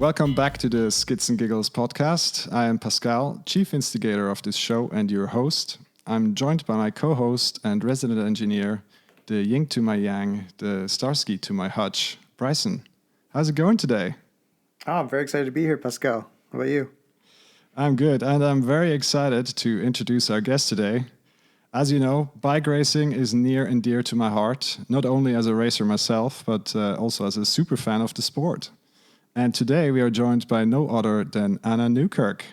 Welcome back to the Skits and Giggles podcast. I am Pascal, chief instigator of this show and your host. I'm joined by my co-host and resident engineer, the yin to my yang, the Starsky to my Hutch, Bryson. How's it going today? Oh, I'm very excited to be here, Pascal. How about you? I'm good, and I'm very excited to introduce our guest today. As you know, bike racing is near and dear to my heart, not only as a racer myself, but also as a super fan of the sport. And today we are joined by no other than Anna Newkirk.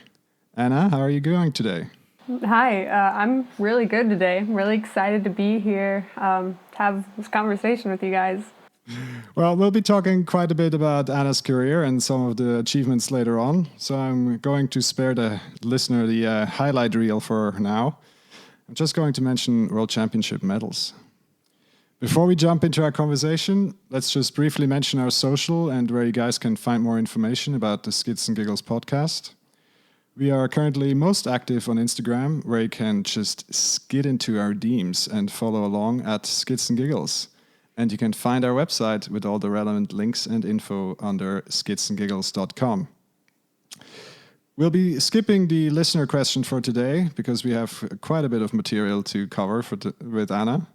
Anna, how are you going today? Hi, I'm really good today. I'm really excited to be here, to have this conversation with you guys. Well, we'll be talking quite a bit about Anna's career and some of the achievements later on. So I'm going to spare the listener the highlight reel for now. I'm just going to mention World Championship medals. Before we jump into our conversation, let's just briefly mention our social and where you guys can find more information about the Skits and Giggles podcast. We are currently most active on Instagram, where you can just skid into our DMs and follow along at Skits and Giggles. And you can find our website with all the relevant links and info under skitsandgiggles.com. We'll be skipping the listener question for today because we have quite a bit of material to cover with Anna.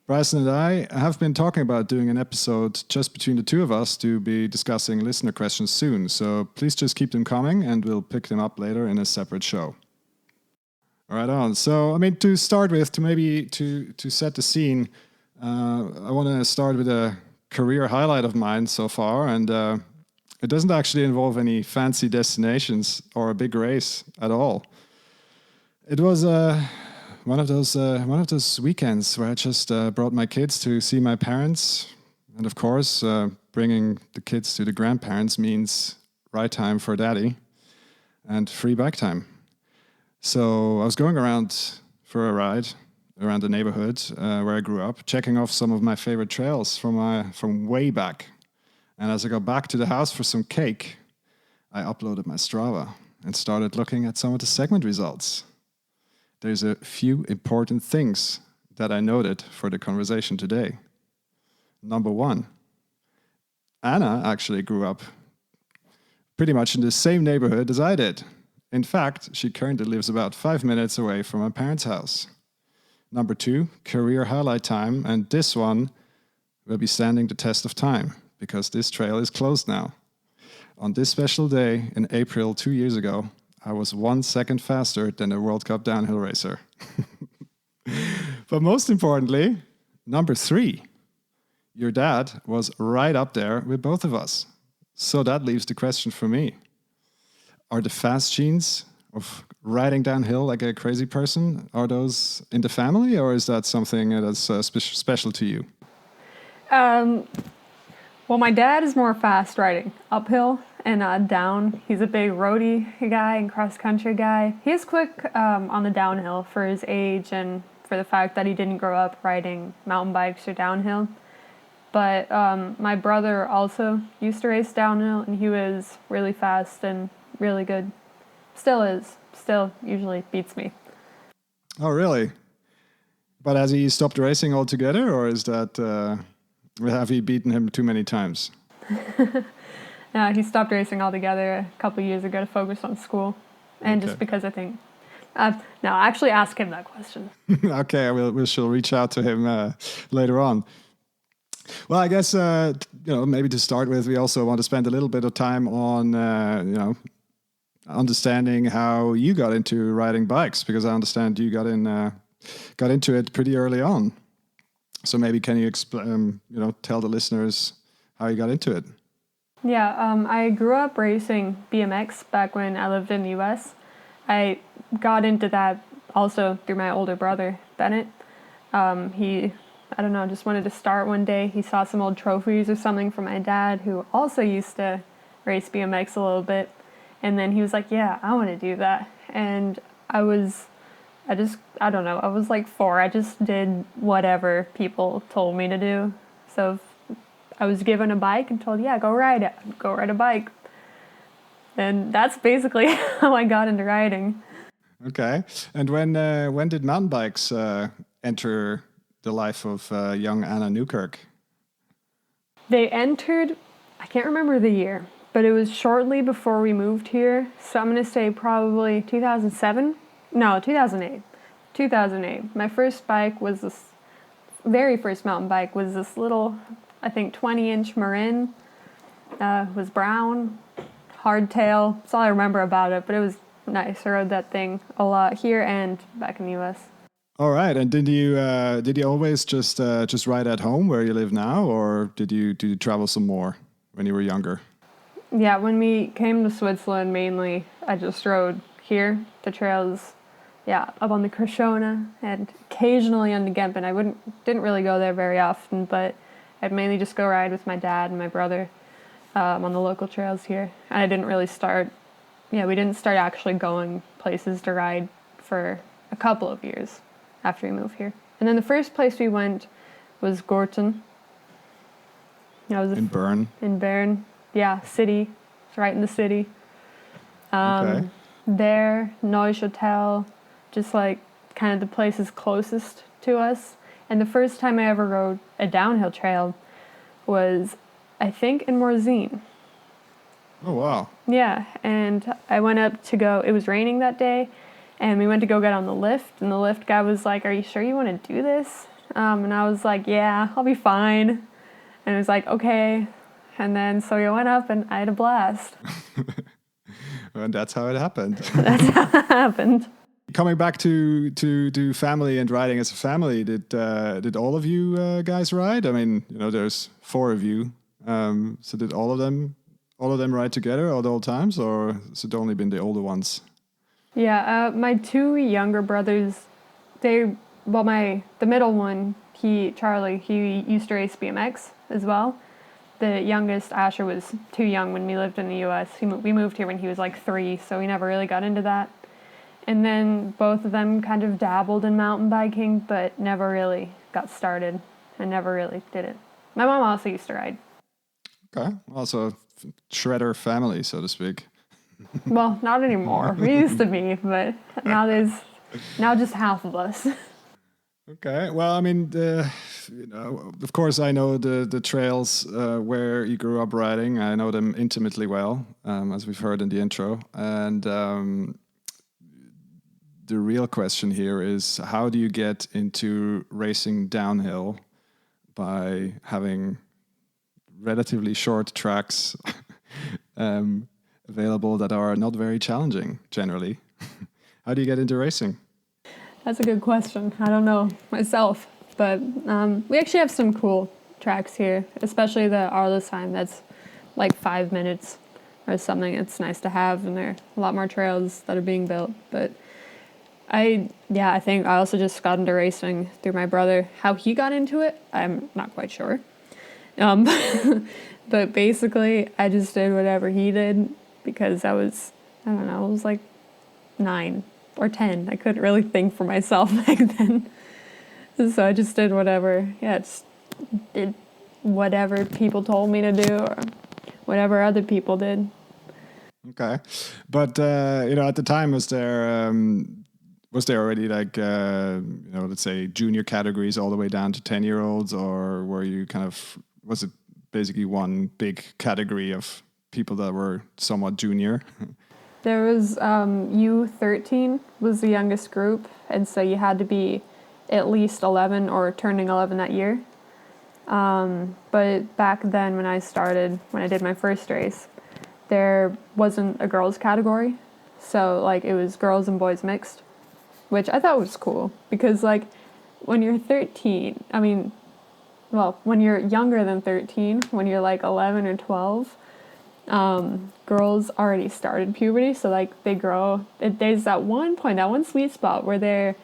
Bryson and I have been talking about doing an episode just between the two of us to be discussing listener questions soon. So please just keep them coming and we'll pick them up later in a separate show. All right on. So, to start with, to set the scene, I want to start with a career highlight of mine so far, and it doesn't actually involve any fancy destinations or a big race at all. It was one of those weekends where I just brought my kids to see my parents, and of course, bringing the kids to the grandparents means ride time for daddy and free bike time. So I was going around for a ride around the neighborhood where I grew up, checking off some of my favorite trails from way back. And as I got back to the house for some cake, I uploaded my Strava and started looking at some of the segment results. There's a few important things that I noted for the conversation today. Number one, Anna actually grew up pretty much in the same neighborhood as I did. In fact, she currently lives about 5 minutes away from my parents' house. Number two, career highlight time, and this one will be standing the test of time because this trail is closed now. On this special day in April 2 years ago, I was 1 second faster than a World Cup downhill racer. But most importantly, number three, your dad was right up there with both of us. So that leaves the question for me. Are the fast genes of riding downhill like a crazy person, are those in the family, or is that something that's special to you? Well, my dad is more fast riding uphill and down. He's a big roadie guy and cross-country guy. He is quick on the downhill for his age and for the fact that he didn't grow up riding mountain bikes or downhill. But my brother also used to race downhill, and he was really fast and really good. Still is. Still usually beats me. Oh, really? But has he stopped racing altogether, or is that have you beaten him too many times? No, he stopped racing altogether a couple years ago to focus on school, and just because I think. No, actually, ask him that question. Okay, we shall reach out to him later on. Well, I guess maybe to start with, we also want to spend a little bit of time on understanding how you got into riding bikes, because I understand you got into it pretty early on. So maybe can you tell the listeners how you got into it? Yeah, I grew up racing BMX back when I lived in the U.S. I got into that also through my older brother, Bennett. He, just wanted to start one day. He saw some old trophies or something from my dad, who also used to race BMX a little bit. And then he was like, yeah, I want to do that. And I was like 4. I just did whatever people told me to do. So I was given a bike and told, yeah, go ride a bike. And that's basically how I got into riding. Okay. And when did mountain bikes enter the life of young Anna Newkirk? They entered, I can't remember the year, but it was shortly before we moved here. So I'm going to say probably 2007. No, 2008. 2008. My first bike was this, very first mountain bike was this little, I think 20-inch Marin. Was brown, hardtail. That's all I remember about it, but it was nice. I rode that thing a lot here and back in the U.S. All right. And did you always just ride at home where you live now, or did you travel some more when you were younger? Yeah, when we came to Switzerland, mainly I just rode here, the trails. Yeah, up on the Krishona and occasionally on the Gempen. I didn't really go there very often, but I'd mainly just go ride with my dad and my brother on the local trails here. And I didn't really we didn't start actually going places to ride for a couple of years after we moved here. And then the first place we went was Gorten. That was in Bern. In Bern, yeah, city. It's right in the city. Okay. There, Neuchâtel, just like kind of the places closest to us. And the first time I ever rode a downhill trail was, I think, in Morzine. Oh, wow. Yeah, and I went up to go, it was raining that day, and we went to go get on the lift, and the lift guy was like, "Are you sure you want to do this?" And I was like, "Yeah, I'll be fine." And he was like, "Okay." And then so we went up, and I had a blast. And that's how it happened. That's how it happened. Coming back to family and riding as a family, did all of you guys ride? I mean, there's 4 of you. So did all of them ride together all the times, or has it only been the older ones? Yeah, my 2 younger brothers, the middle one, Charlie, he used to race BMX as well. The youngest, Asher, was too young when we lived in the U.S. We moved here when he was like 3, so we never really got into that. And then both of them kind of dabbled in mountain biking, but never really got started and never really did it. My mom also used to ride. Okay, also shredder family, so to speak. Well, not anymore. We used to be, but now just half of us. Okay, well, I mean, of course, I know the trails where you grew up riding. I know them intimately well, as we've heard in the intro. And the real question here is, how do you get into racing downhill by having relatively short tracks available that are not very challenging generally? How do you get into racing? That's a good question. I don't know myself, but we actually have some cool tracks here, especially the Arlesheim. That's like 5 minutes or something. It's nice to have, and there are a lot more trails that are being built. But I think I also just got into racing through my brother. How he got into it, I'm not quite sure. But basically, I just did whatever he did because I was like 9 or 10. I couldn't really think for myself back then. So I just did whatever. Yeah, just did whatever people told me to do or whatever other people did. Okay. But, at the time, was there already like, let's say junior categories all the way down to 10-year-olds, or were you was it basically one big category of people that were somewhat junior? There was U13 was the youngest group, and so you had to be at least 11 or turning 11 that year. But back then when I did my first race, there wasn't a girls category. So like it was girls and boys mixed, which I thought was cool because like when you're 13, when you're younger than 13, when you're like 11 or 12, girls already started puberty, so like they grow. There's that one sweet spot where they're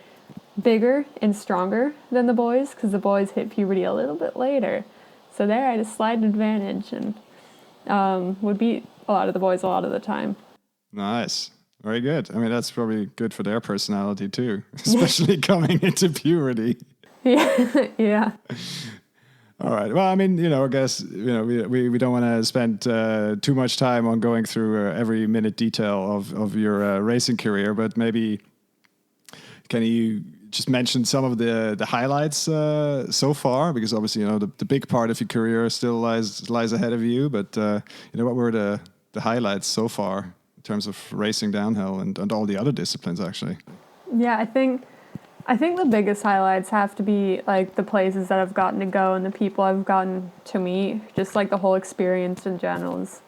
bigger and stronger than the boys, because the boys hit puberty a little bit later. So there I had a slight advantage and would beat a lot of the boys a lot of the time. Nice. Very good. I mean, that's probably good for their personality too, especially coming into puberty. Yeah. Yeah. All right. Well, I mean, I guess, we don't want to spend too much time on going through every minute detail of your racing career, but maybe can you just mention some of the highlights so far? Because obviously, the big part of your career still lies ahead of you. But what were the the highlights so far in terms of racing downhill and all the other disciplines, actually. Yeah, I think the biggest highlights have to be like the places that I've gotten to go and the people I've gotten to meet. Just like the whole experience in general is,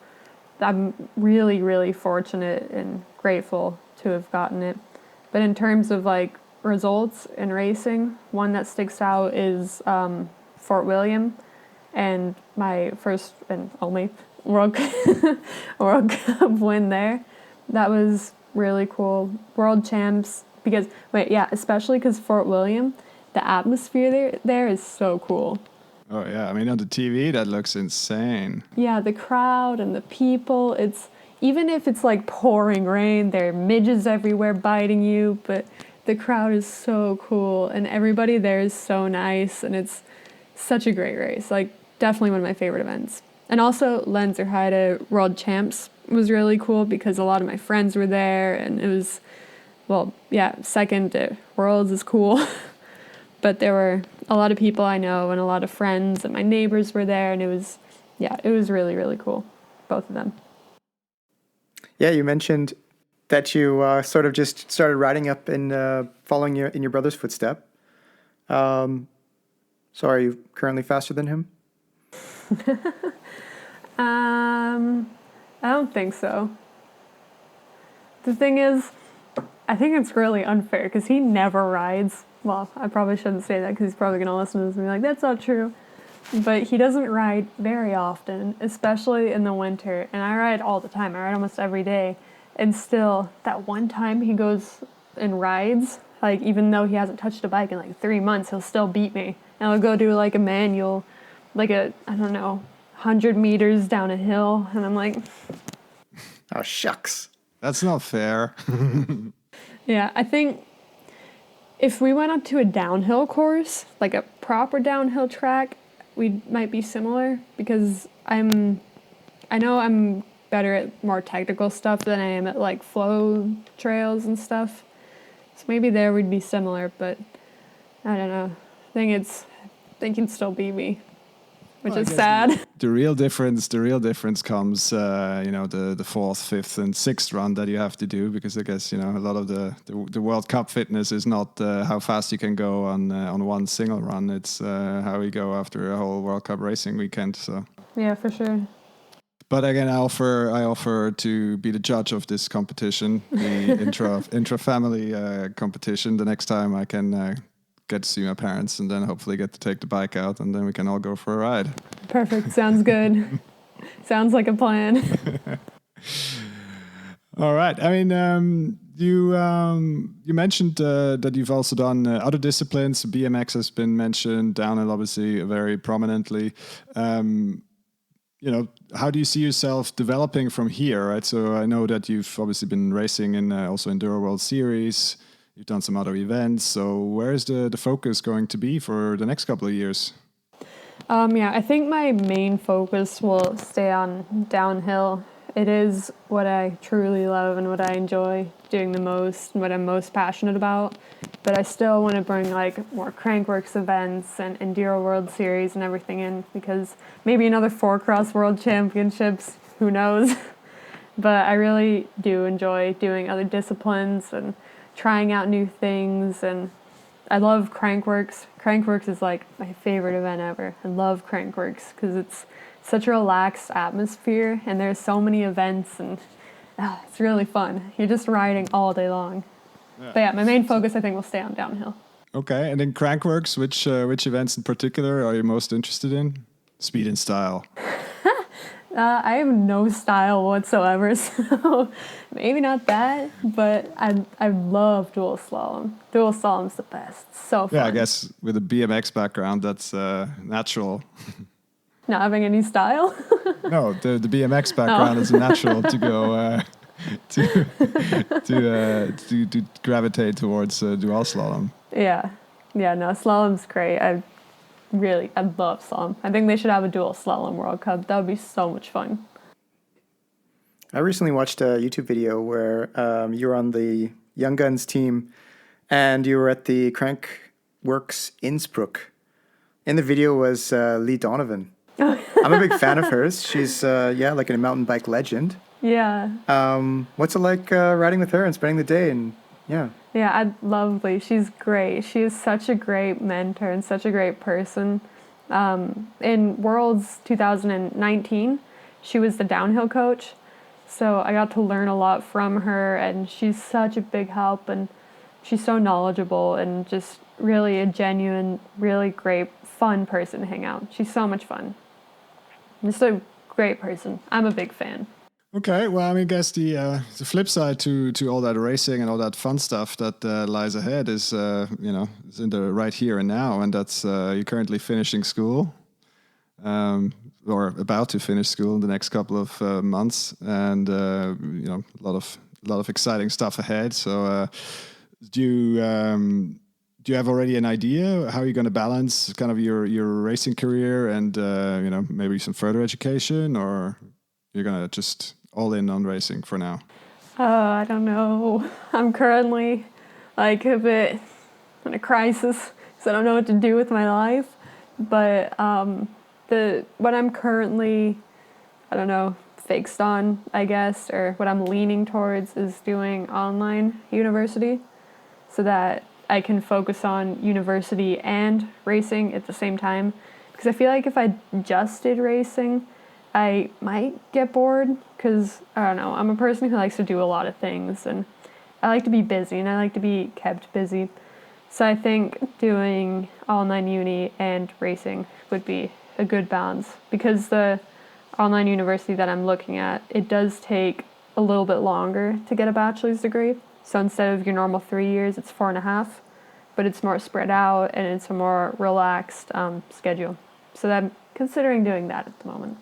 I'm really, really fortunate and grateful to have gotten it. But in terms of like results in racing, one that sticks out is Fort William, and my first and only World World Cup win there. That was really cool. World champs, because especially because Fort William, the atmosphere there is so cool. Oh yeah, I mean on the TV that looks insane. Yeah, the crowd and the people, it's even if it's like pouring rain, there are midges everywhere biting you, but the crowd is so cool and everybody there is so nice, and it's such a great race. Like definitely one of my favorite events. And also Lenzerheide World Champs was really cool because a lot of my friends were there, and it was, well, yeah, second to Worlds is cool. But there were a lot of people I know and a lot of friends, and my neighbors were there, and it was really, really cool, both of them. Yeah, you mentioned that you sort of just started riding up and following in your brother's footstep. So are you currently faster than him? I don't think so. The thing is, I think it's really unfair because he never rides. Well, I probably shouldn't say that because he's probably going to listen to this and be like, that's not true. But he doesn't ride very often, especially in the winter. And I ride all the time. I ride almost every day. And still, that one time he goes and rides, like even though he hasn't touched a bike in like 3 months, he'll still beat me. And I'll go do like a manual, like I don't know, 100 meters down a hill. And I'm like, oh, shucks. That's not fair. yeah, I think if we went up to a downhill course, like a proper downhill track, we might be similar because I know I'm better at more technical stuff than I am at like flow trails and stuff. So maybe there we'd be similar, but I don't know. I think he'd still beat me, which is sad. The real difference comes, the fourth, fifth, and sixth run that you have to do, because I guess a lot of the World Cup fitness is not how fast you can go on one single run. It's how you go after a whole World Cup racing weekend. So yeah, for sure. But again, I offer to be the judge of this competition, the intra-family competition. The next time I can get to see my parents, and then hopefully get to take the bike out, and then we can all go for a ride. Perfect. Sounds good. Sounds like a plan. All right. I mean, you mentioned that you've also done other disciplines. BMX has been mentioned, downhill obviously very prominently. How do you see yourself developing from here, right? So I know that you've obviously been racing in also Enduro World Series. You've done some other events. So where's the focus going to be for the next couple of years? I think my main focus will stay on downhill. It is what I truly love and what I enjoy doing the most and what I'm most passionate about. But I still want to bring like more Crankworks events and Enduro World Series and everything in, because maybe another 4-cross World Championships, who knows? But I really do enjoy doing other disciplines and trying out new things, and I love Crankworks. Crankworks is like my favorite event ever. I love Crankworks because it's such a relaxed atmosphere, and there's so many events, and it's really fun. You're just riding all day long. Yeah. But yeah, my main focus I think will stay on downhill. Okay, and in Crankworks, which events in particular are you most interested in? Speed and style. I have no style whatsoever, so maybe not that, but I love dual slalom. Dual slalom's the best. So fun. Yeah, I guess with a BMX background, that's natural. Not having any style? No, the BMX background is natural to go to gravitate towards dual slalom. Yeah, no, slalom's great. I love slalom. I think they should have a dual slalom World Cup. That would be so much fun. I recently watched a YouTube video where you were on the Young Guns team and you were at the Crankworks Innsbruck. In the video was Lee Donovan. I'm a big fan of hers. She's, like a mountain bike legend. Yeah. What's it like riding with her and spending the day? And yeah, Yeah, lovely. She's great. She is such a great mentor and such a great person. In Worlds 2019, she was the downhill coach. So I got to learn a lot from her, and she's such a big help, and she's so knowledgeable and just really a genuine, really great, fun person to hang out. She's so much fun. Just a great person. I'm a big fan. Okay, well, I mean, I guess the flip side to all that racing and all that fun stuff that lies ahead is is in the right here and now, and that's you're currently finishing school, or about to finish school in the next couple of months, and a lot of exciting stuff ahead. So, do you do you have already an idea how you're going to balance kind of your racing career and maybe some further education, or you're going to just all in on racing for now? I don't know. I'm currently like a bit in a crisis because I don't know what to do with my life. But what I'm currently, I don't know, fixed on, I guess, or what I'm leaning towards is doing online university so that I can focus on university and racing at the same time. Because I feel like if I just did racing, I might get bored because, I don't know, I'm a person who likes to do a lot of things and I like to be busy and I like to be kept busy. So I think doing online uni and racing would be a good balance because the online university that I'm looking at, it does take a little bit longer to get a bachelor's degree. So instead of your normal 3 years, it's 4.5, but it's more spread out and it's a more relaxed schedule. So I'm considering doing that at the moment.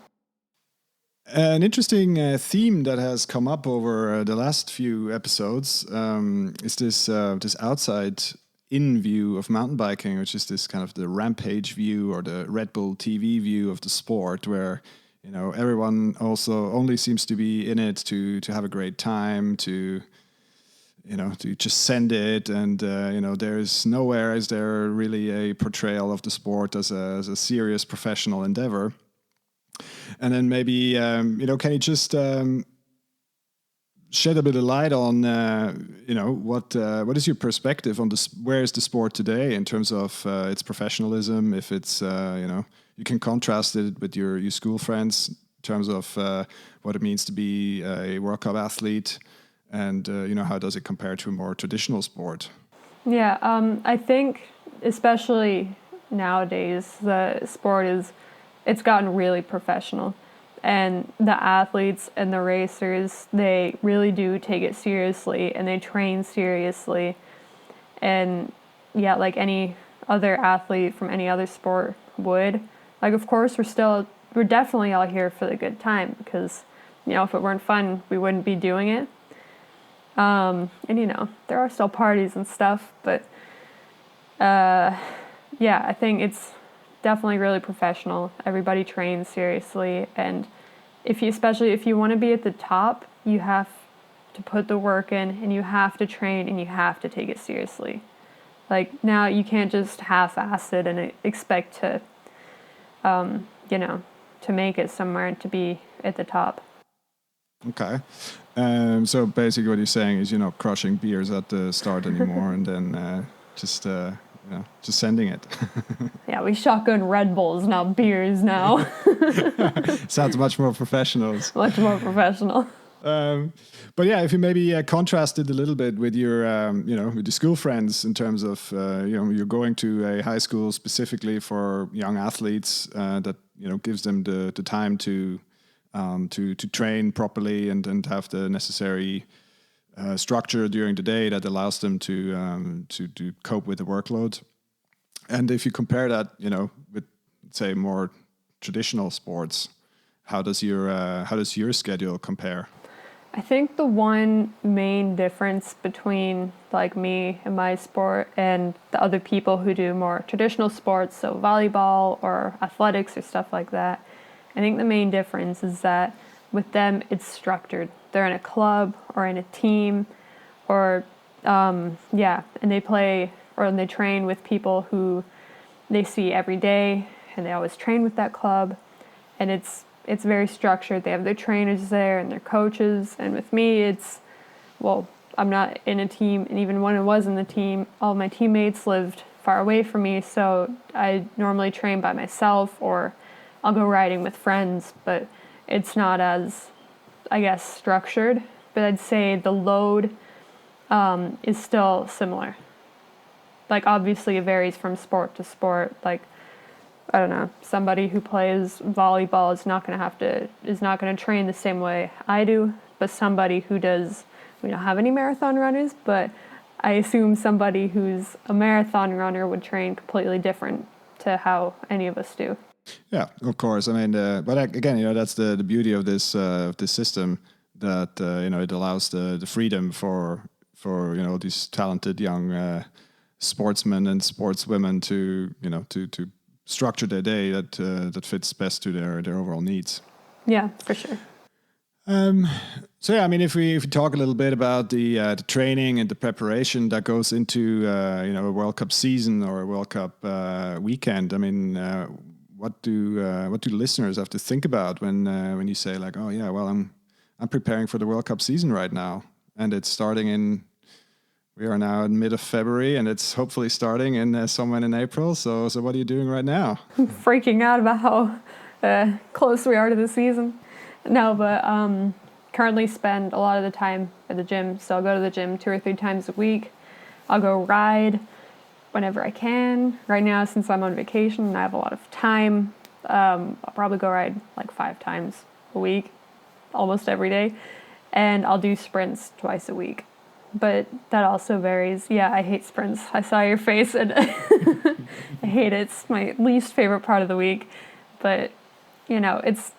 An interesting theme that has come up over the last few episodes is this outside in view of mountain biking, which is this kind of the rampage view or the Red Bull TV view of the sport, where everyone also only seems to be in it to have a great time, to just send it, and there's nowhere is there really a portrayal of the sport as a serious professional endeavor. And then maybe, can you just shed a bit of light on, what is your perspective on this? Where is the sport today in terms of its professionalism? If it's, you can contrast it with your school friends in terms of what it means to be a World Cup athlete, and how does it compare to a more traditional sport? Yeah, I think especially nowadays the sport it's gotten really professional, and the athletes and the racers, they really do take it seriously and they train seriously. And yeah, like any other athlete from any other sport would, like, of course we're definitely all here for the good time because if it weren't fun we wouldn't be doing it. And there are still parties and stuff, but yeah, I think it's definitely really professional. Everybody trains seriously, and especially if you want to be at the top, you have to put the work in, and you have to train, and you have to take it seriously. Like, now you can't just half-ass it and expect to, to make it somewhere and to be at the top. Okay. So basically what you're saying is you're not crushing beers at the start anymore and then just sending it. Yeah, we shotgun Red Bulls, not beers now. Sounds much more professional. Much more professional. But yeah, if you maybe contrast it a little bit with your, with your school friends in terms of, you're going to a high school specifically for young athletes that, gives them the time to train properly and have the necessary structure during the day that allows them to cope with the workload. And if you compare that, with, say, more traditional sports, how does your schedule compare? I think the one main difference between like me and my sport and the other people who do more traditional sports, so volleyball or athletics or stuff like that, I think the main difference is that with them it's structured. They're in a club or in a team, or and they play or they train with people who they see every day, and they always train with that club, and it's it's very structured. They have their trainers there and their coaches. And with me, it's, well, I'm not in a team. And even when I was in the team, all my teammates lived far away from me. So I normally train by myself, or I'll go riding with friends. But it's not as, I guess, structured. But I'd say the load is still similar. Like, obviously, it varies from sport to sport. Like, I don't know, somebody who plays volleyball is not going to train the same way I do, but somebody who does, we don't have any marathon runners, but I assume somebody who's a marathon runner would train completely different to how any of us do. Yeah, of course. I mean, but again, that's the beauty of this system, that it allows the freedom for these talented young sportsmen and sportswomen to to structure their day that fits best to their overall needs. Yeah, for sure. So yeah, I mean, if we talk a little bit about the training and the preparation that goes into a World Cup season or a World Cup weekend, I mean, what do listeners have to think about when you say like, oh yeah, well I'm preparing for the World Cup season right now, and it's starting we are now in mid of February, and it's hopefully starting in somewhere in April. So what are you doing right now? I'm freaking out about how close we are to the season. No, but currently spend a lot of the time at the gym. So I'll go to the gym 2 or 3 times a week. I'll go ride whenever I can. Right now, since I'm on vacation and I have a lot of time, I'll probably go ride like 5 times a week, almost every day. And I'll do sprints twice a week. But that also varies. Yeah, I hate sprints. I saw your face, and I hate it. It's my least favorite part of the week. But, it's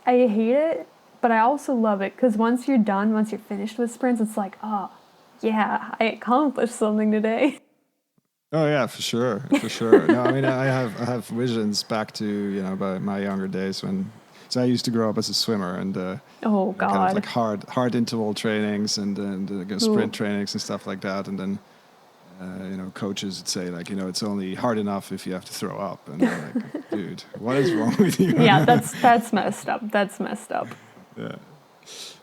I hate it, but I also love it, because once you're finished with sprints, it's like, oh, yeah, I accomplished something today. Oh yeah, for sure. No, I mean, I have visions back to by my younger days when. So I used to grow up as a swimmer, and Oh God, kind of like hard interval trainings and sprint trainings and stuff like that, and then coaches would say like, it's only hard enough if you have to throw up, and I'm like, dude, what is wrong with you? Yeah, that's messed up. That's messed up. Yeah.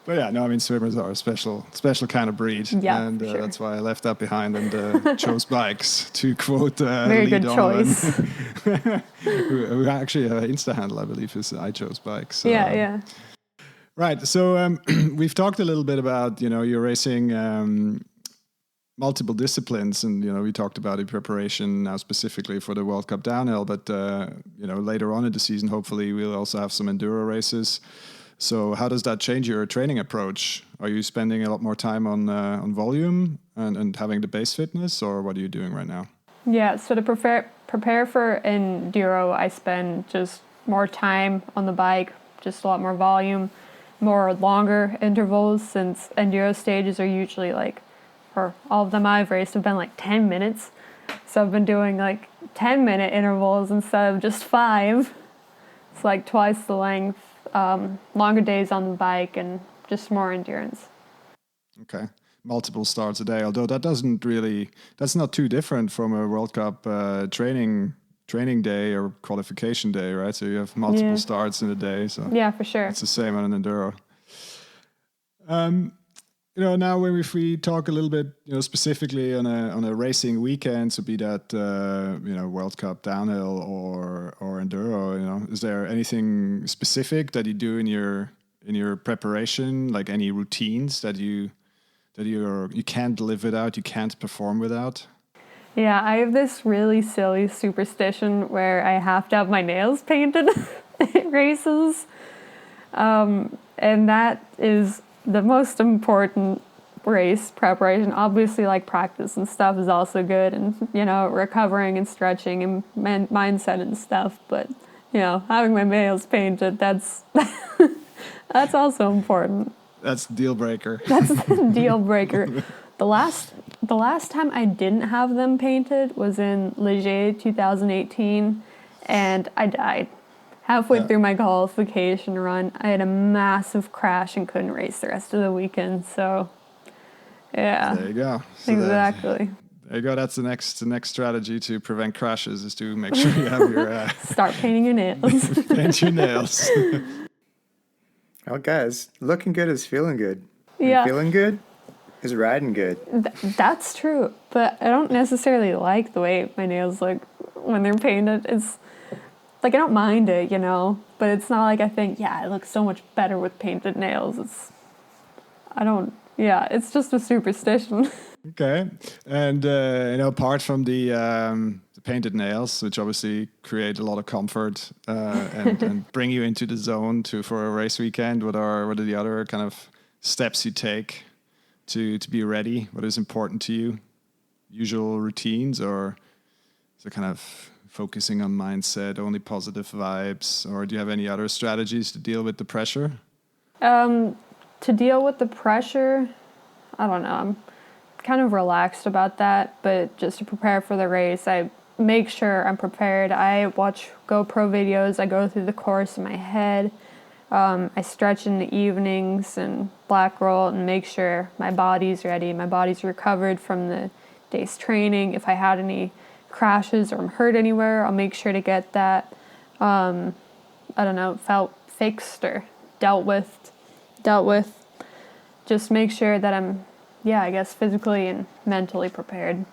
But yeah, no, I mean, swimmers are a special kind of breed, Yeah, and sure. that's why I left that behind and chose bikes, to quote Very Lee good Donovan, choice. who actually Insta handle, I believe, is I chose bikes. So, Yeah. Right. So we've talked a little bit about you're racing multiple disciplines, and we talked about the preparation now specifically for the World Cup downhill, but later on in the season, hopefully we'll also have some enduro races. So how does that change your training approach? Are you spending a lot more time on volume and having the base fitness, or what are you doing right now? Yeah, so to prepare for enduro, I spend just more time on the bike, just a lot more volume, more longer intervals, since enduro stages are usually like, for all of them I've raced, have been like 10 minutes. So I've been doing like 10-minute intervals instead of just 5. It's like twice the length. Longer days on the bike, and just more endurance. Okay. Multiple starts a day, although that's not too different from a World Cup training day or qualification day, right? So you have multiple starts in a day. So yeah, for sure. It's the same on an enduro. Now if we talk a little bit, specifically on a racing weekend, so be that World Cup downhill or enduro, is there anything specific that you do in your preparation, like any routines that you can't live without, you can't perform without? Yeah, I have this really silly superstition where I have to have my nails painted at races, and that is the most important race preparation. Obviously, like, practice and stuff is also good, and recovering and stretching and mindset and stuff, but having my nails painted, that's that's also important. That's the deal breaker. That's the deal breaker. The last time I didn't have them painted was in Ligier 2018, and I died. Halfway through my qualification run, I had a massive crash and couldn't race the rest of the weekend. So, yeah. There you go. So exactly. There you go. That's the next strategy to prevent crashes is to make sure you have your Start painting your nails. paint your nails. Oh, guys, looking good is feeling good. Yeah. And feeling good is riding good. That's true, but I don't necessarily like the way my nails look when they're painted. It's like I don't mind it, you know, but it's not like I think, yeah, it looks so much better with painted nails. It's just a superstition. Okay, and apart from the painted nails, which obviously create a lot of comfort and bring you into the zone for a race weekend, what are the other kind of steps you take to be ready? What is important to you? Usual routines, or is it kind of focusing on mindset, only positive vibes, or do you have any other strategies to deal with the pressure? To deal with the pressure, I don't know. I'm kind of relaxed about that, but just to prepare for the race, I make sure I'm prepared. I watch GoPro videos. I go through the course in my head. I stretch in the evenings and black roll and make sure my body's ready. My body's recovered from the day's training. If I had any crashes or I'm hurt anywhere, I'll make sure to get that, I don't know, felt fixed or dealt with. Just make sure that I'm, I guess, physically and mentally prepared.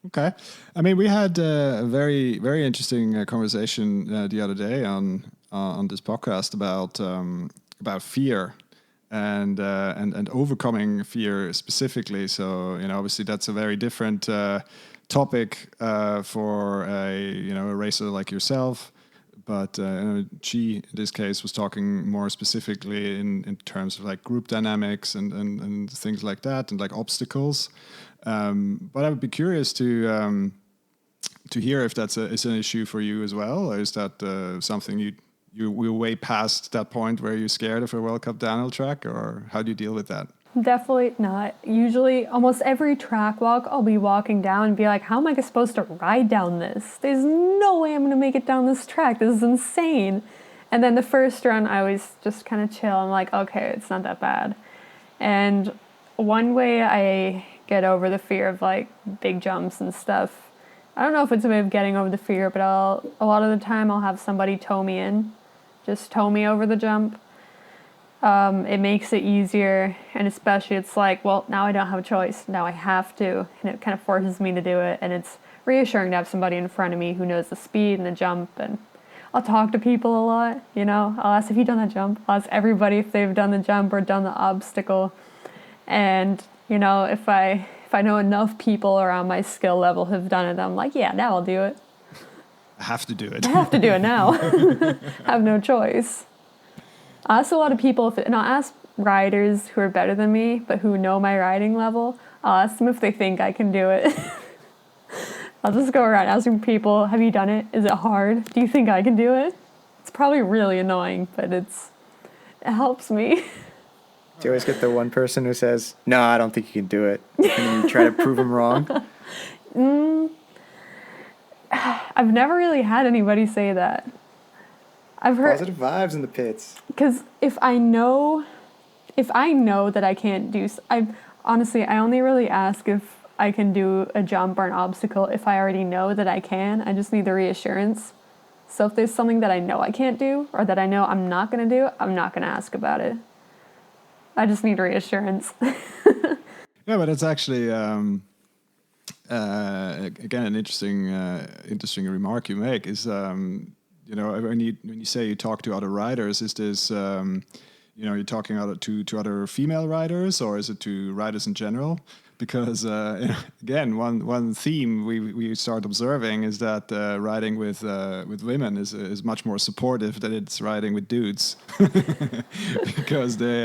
Okay. I mean, we had a very, very interesting conversation the other day on this podcast about fear and overcoming fear specifically. So, obviously that's a very different topic for a racer like yourself. But she, in this case, was talking more specifically in terms of like group dynamics and things like that, and like obstacles. But I would be curious to hear if is an issue for you as well, or is that something you will way past that point where you're scared of a World Cup downhill track, or how do you deal with that? Definitely not. Usually, almost every track walk, I'll be walking down and be like, how am I supposed to ride down this? There's no way I'm going to make it down this track. This is insane. And then the first run, I always just kind of chill. I'm like, okay, it's not that bad. And one way I get over the fear of like big jumps and stuff, I don't know if it's a way of getting over the fear, but a lot of the time I'll have somebody tow me in, just tow me over the jump. It makes it easier, and especially it's like, well, now I don't have a choice. Now I have to, and it kind of forces me to do it, and it's reassuring to have somebody in front of me who knows the speed and the jump, and I'll talk to people a lot, I'll ask, have you done that jump? I'll ask everybody if they've done the jump or done the obstacle, and, if I know enough people around my skill level have done it, I'm like, yeah, now I'll do it. I have to do it. I have to do it now. I have no choice. I ask a lot of people, and I'll ask riders who are better than me, but who know my riding level. I'll ask them if they think I can do it. I'll just go around asking people, have you done it? Is it hard? Do you think I can do it? It's probably really annoying, but it helps me. Do you always get the one person who says, no, I don't think you can do it, and then you try to prove them wrong? I've never really had anybody say that. I've heard positive vibes in the pits. Because if I know that I can't do, I only really ask if I can do a jump or an obstacle if I already know that I can. I just need the reassurance. So if there's something that I know I can't do, or that I know I'm not going to do, I'm not going to ask about it. I just need reassurance. Yeah, but it's actually again an interesting remark you make is. When you say you talk to other riders, is this you're talking to other female riders, or is it to riders in general? Because again, one theme we start observing is that riding with women is much more supportive than it's riding with dudes, because they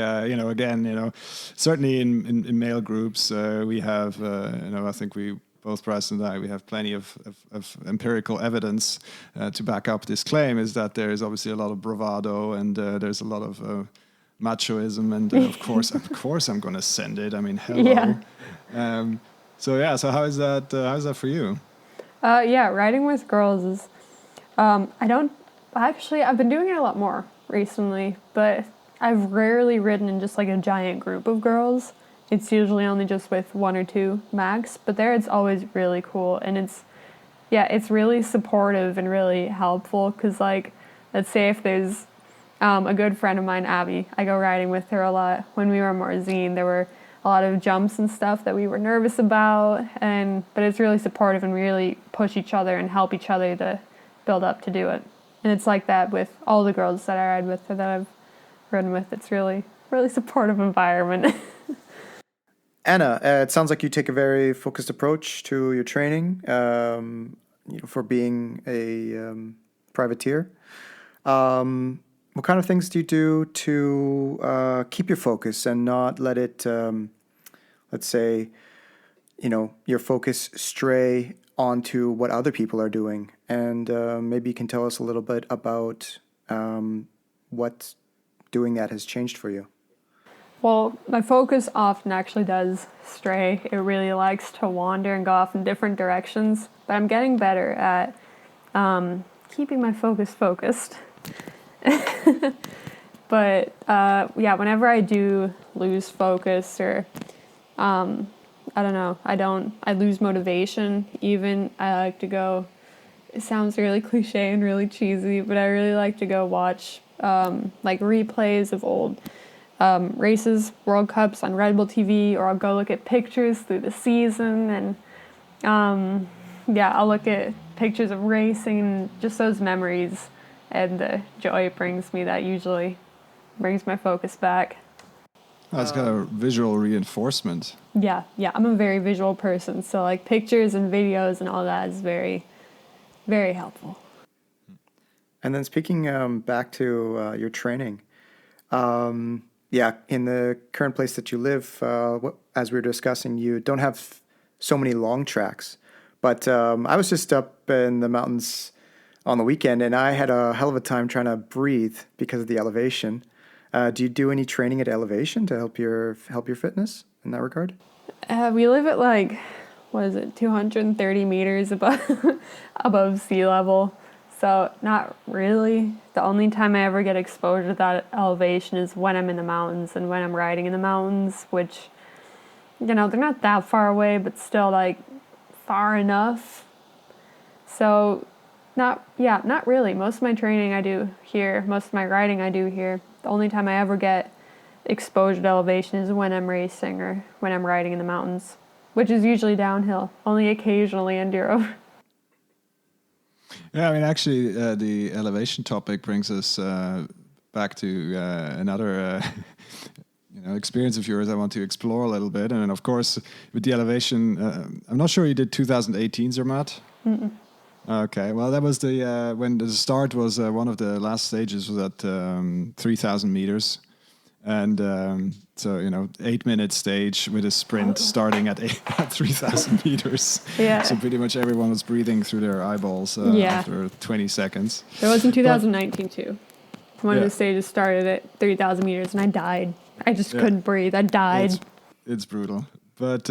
certainly in male groups we have I think both Bryce and I, we have plenty of empirical evidence to back up this claim, is that there is obviously a lot of bravado and there's a lot of machoism, and of course I'm going to send it. I mean, hello. Yeah. So how is that for you? Riding with girls is, I've been doing it a lot more recently, but I've rarely ridden in just like a giant group of girls. it's usually only just with 1 or 2 max, but there it's always really cool, and it's really supportive and really helpful, because like, let's say if there's a good friend of mine, Abby, I go riding with her a lot. When we were in Morzine, there were a lot of jumps and stuff that we were nervous about, but it's really supportive, and we really push each other and help each other to build up to do it. And it's like that with all the girls that I ride with or that I've ridden with. It's really, really supportive environment. Anna, it sounds like you take a very focused approach to your training, for being a privateer. What kind of things do you do to keep your focus and not let it, let's say, your focus stray onto what other people are doing? And maybe you can tell us a little bit about what doing that has changed for you. Well, my focus often actually does stray. It really likes to wander and go off in different directions, but I'm getting better at keeping my focus focused. But whenever I do lose focus, or I don't know, I lose motivation even, I like to go, it sounds really cliche and really cheesy, but I really like to go watch like replays of old races, World Cups on Red Bull TV, or I'll go look at pictures through the season, and I'll look at pictures of racing, and just those memories and the joy it brings me, that usually brings my focus back. It's got a visual reinforcement. Yeah, I'm a very visual person, so like pictures and videos and all that is very, very helpful. And then speaking back to your training, in the current place that you live, as we were discussing, you don't have so many long tracks. But I was just up in the mountains on the weekend, and I had a hell of a time trying to breathe because of the elevation. Do you do any training at elevation to help your fitness in that regard? We live at like, 230 meters above sea level. So not really. The only time I ever get exposure to that elevation is when I'm in the mountains and when I'm riding in the mountains, which, they're not that far away, but still like far enough. So not really. Most of my training I do here. Most of my riding I do here. The only time I ever get exposure to elevation is when I'm racing or when I'm riding in the mountains, which is usually downhill, only occasionally enduro. Yeah, I mean, actually, the elevation topic brings us back to another experience of yours I want to explore a little bit. And of course, with the elevation, I'm not sure you did 2018, Zermatt? Mm-mm. Okay, well, that was the when the start was one of the last stages was at 3,000 meters. And so, 8-minute stage with a sprint starting at 3,000 meters. Yeah. So pretty much everyone was breathing through their eyeballs after 20 seconds. There was in 2019 too. One of the stages started at 3,000 meters and I died. I just couldn't breathe. I died. It's brutal. But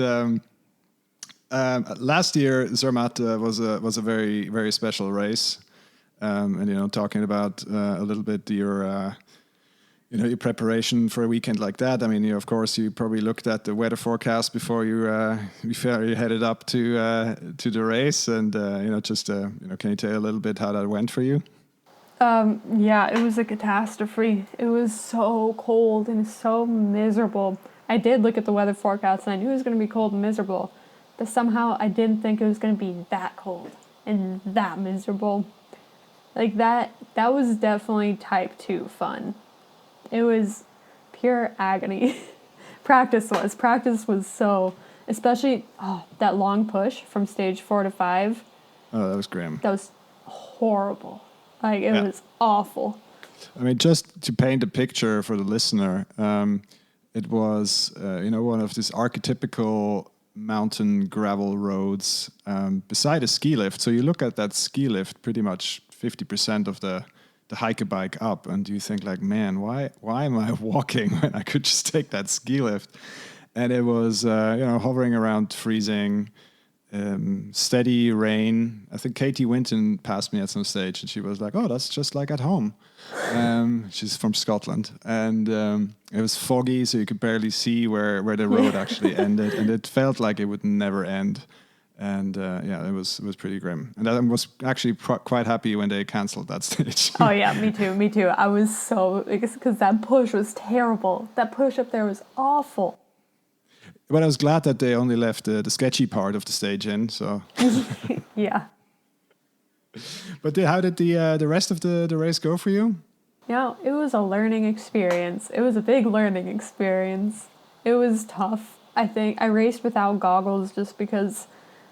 last year, Zermatt was a very, very special race. And, talking about a little bit your preparation for a weekend like that. I mean, of course, you probably looked at the weather forecast before you headed up to the race, and can you tell a little bit how that went for you? It was a catastrophe. It was so cold and so miserable. I did look at the weather forecast and I knew it was going to be cold and miserable, but somehow I didn't think it was going to be that cold and that miserable. Like that was definitely type 2 fun. It was pure agony. Practice was so, especially that long push from stage 4 to 5. Oh, that was grim. That was horrible. Like it was awful. I mean, just to paint a picture for the listener, it was one of these archetypical mountain gravel roads beside a ski lift. So you look at that ski lift, pretty much 50% of the hike a bike up, and you think like, man, why am I walking when I could just take that ski lift? And it was hovering around freezing. steady rain. I think Katie Winton passed me at some stage, and she was like, "Oh, that's just like at home." She's from Scotland, and it was foggy, so you could barely see where the road actually ended, and it felt like it would never end. And it was pretty grim. And I was actually quite happy when they cancelled that stage. Oh yeah, me too. I was so, because that push was terrible. That push up there was awful. But I was glad that they only left the sketchy part of the stage in. So Yeah. But how did the rest of the race go for you? Yeah, it was a learning experience. It was a big learning experience. It was tough. I think I raced without goggles just because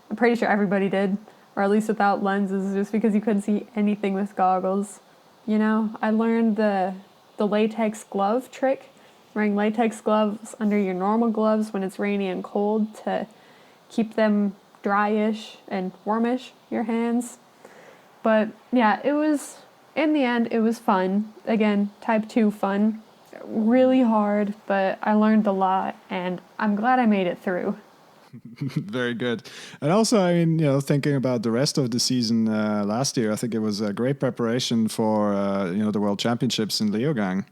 I'm pretty sure everybody did, or at least without lenses, just because you couldn't see anything with goggles. You know, I learned the latex glove trick, wearing latex gloves under your normal gloves when it's rainy and cold to keep them dryish and warmish, your hands. But yeah, it was, in the end, it was fun. Again, type 2 fun. Really hard, but I learned a lot, and I'm glad I made it through. Very good. And also, I mean, thinking about the rest of the season last year, I think it was a great preparation for the World Championships in Leogang.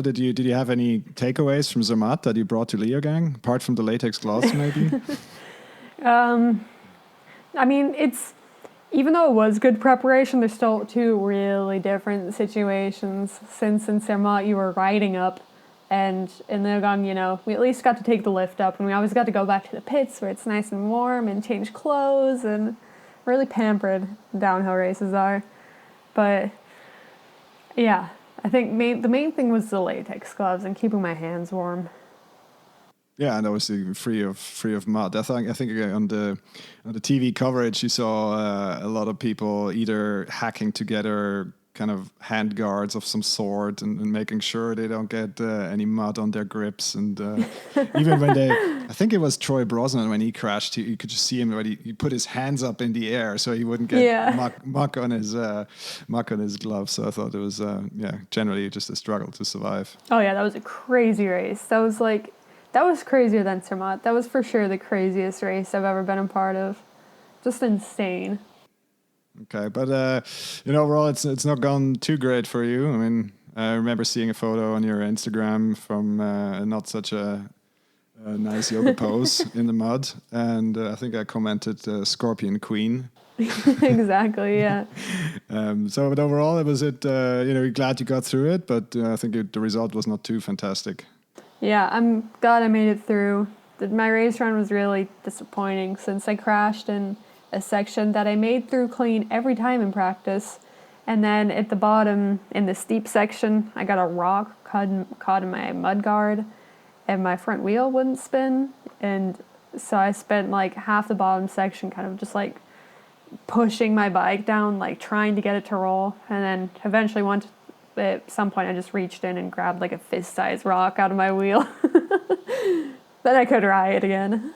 Did you have any takeaways from Zermatt that you brought to Leogang apart from the latex gloves, maybe? I mean, even though it was good preparation, there's still two really different situations. Since in Zermatt you were riding up, and in Leogang, we at least got to take the lift up, and we always got to go back to the pits where it's nice and warm and change clothes, and really pampered downhill races are. But yeah, I think the main thing was the latex gloves and keeping my hands warm. Yeah, and obviously free of mud. I think on the TV coverage you saw a lot of people either hacking together kind of hand guards of some sort and making sure they don't get any mud on their grips. And even when I think it was Troy Brosnan when he crashed, you could just see him when he put his hands up in the air so he wouldn't get muck on his gloves. So I thought it was generally just a struggle to survive. Oh yeah, that was a crazy race. That was crazier than Zermatt. That was for sure the craziest race I've ever been a part of. Just insane. Okay, but overall, it's not gone too great for you. I mean, I remember seeing a photo on your Instagram from not such a nice yoga pose in the mud, and I think I commented "Scorpion Queen." Exactly, yeah. But overall, you're glad you got through it, but I think the result was not too fantastic. Yeah, I'm glad I made it through. My race run was really disappointing since I crashed in a section that I made through clean every time in practice. And then at the bottom, in the steep section, I got a rock caught in my mud guard, and my front wheel wouldn't spin. And so I spent like half the bottom section kind of just like pushing my bike down, like trying to get it to roll. And then eventually at some point I just reached in and grabbed like a fist-sized rock out of my wheel. Then I could ride again.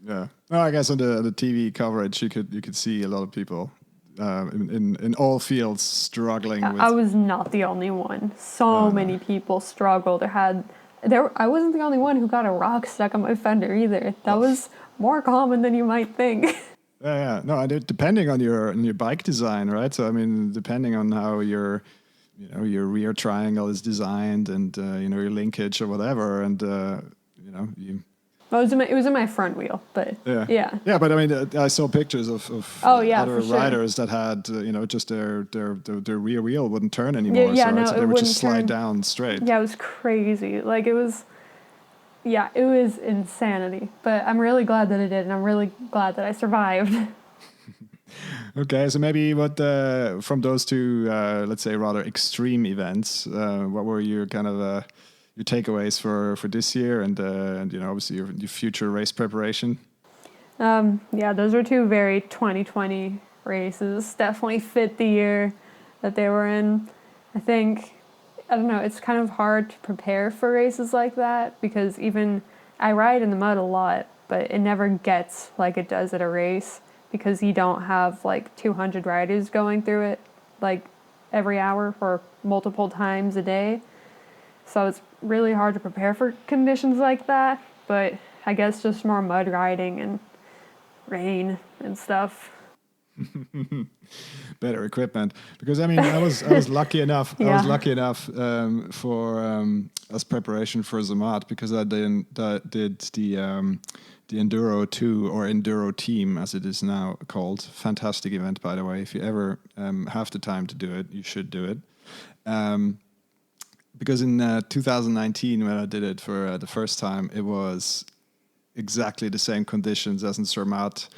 Yeah. No, I guess on the TV coverage, you could see a lot of people in all fields struggling. I was not the only one. So many people struggled. I wasn't the only one who got a rock stuck on my fender either. That was more common than you might think. Yeah. No, depending on your bike design, right? So I mean, depending on how your rear triangle is designed and your linkage or whatever, and you. Well, it was in my front wheel, but yeah. Yeah, but I mean, I saw pictures of other riders that had just their rear wheel wouldn't turn anymore. So they would just slide down straight. Yeah, it was crazy. Like it was insanity. But I'm really glad that it did, and I'm really glad that I survived. Okay, so maybe from those two, let's say rather extreme events, what were your kind of your takeaways for this year and obviously your future race preparation? Yeah, those were two very 2020 races. Definitely fit the year that they were in. I don't know, it's kind of hard to prepare for races like that because even I ride in the mud a lot, but it never gets like it does at a race because you don't have like 200 riders going through it like every hour for multiple times a day. So it's really hard to prepare for conditions like that, but I guess just more mud riding and rain and stuff. Better equipment, because I mean I was lucky enough. I was Yeah. lucky enough for as preparation for Zermatt, because I did the Enduro 2 or Enduro Team as it is now called. Fantastic event, by the way. If you ever have the time to do it, you should do it. Because in 2019, when I did it for the first time, it was exactly the same conditions as in Zermatt.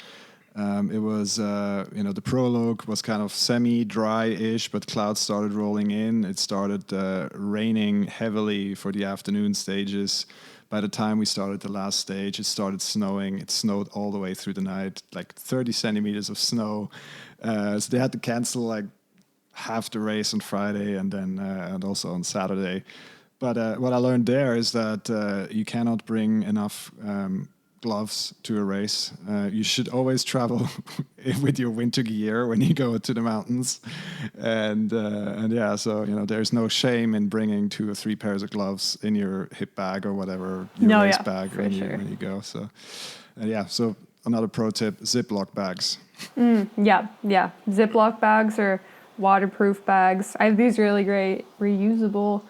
It was, the prologue was kind of semi-dry-ish, but clouds started rolling in. It started raining heavily for the afternoon stages. By the time we started the last stage, it started snowing. It snowed all the way through the night, like 30 centimeters of snow. So they had to cancel like half the race on Friday and then and also on Saturday. But what I learned there is that you cannot bring enough gloves to a race. You should always travel with your winter gear when you go to the mountains, and yeah, so there's no shame in bringing 2 or 3 pairs of gloves in your hip bag or whatever your race bag for when sure. you go. So yeah, so another pro tip: Ziploc bags. Yeah. Ziploc bags or waterproof bags. I have these really great reusable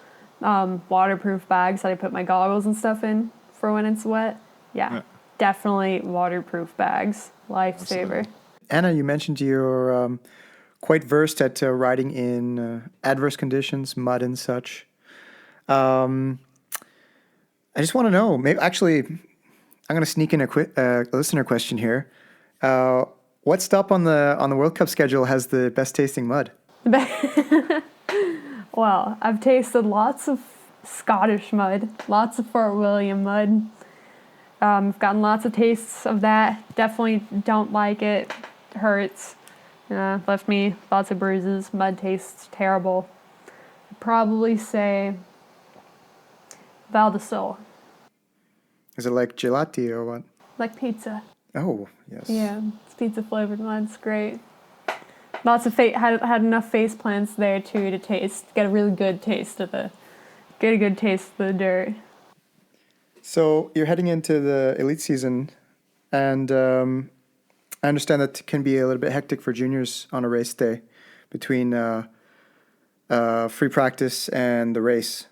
waterproof bags that I put my goggles and stuff in for when it's wet. Yeah. Definitely waterproof bags. Lifesaver. Anna, you mentioned you're quite versed at riding in adverse conditions, mud and such. I just want to know, maybe actually, I'm going to sneak in a listener question here. What stop on the World Cup schedule has the best tasting mud? Well, I've tasted lots of Scottish mud, lots of Fort William mud. I've gotten lots of tastes of that. Definitely don't like it. Hurts. Left me lots of bruises. Mud tastes terrible. I'd probably say Val di Sole. Is it like gelati or what? Like pizza. Oh, yes. Yeah, it's pizza flavored mud. It's great. Lots of had enough face plants there too to get a really good taste of the dirt. So you're heading into the elite season, and I understand that it can be a little bit hectic for juniors on a race day between free practice and the race.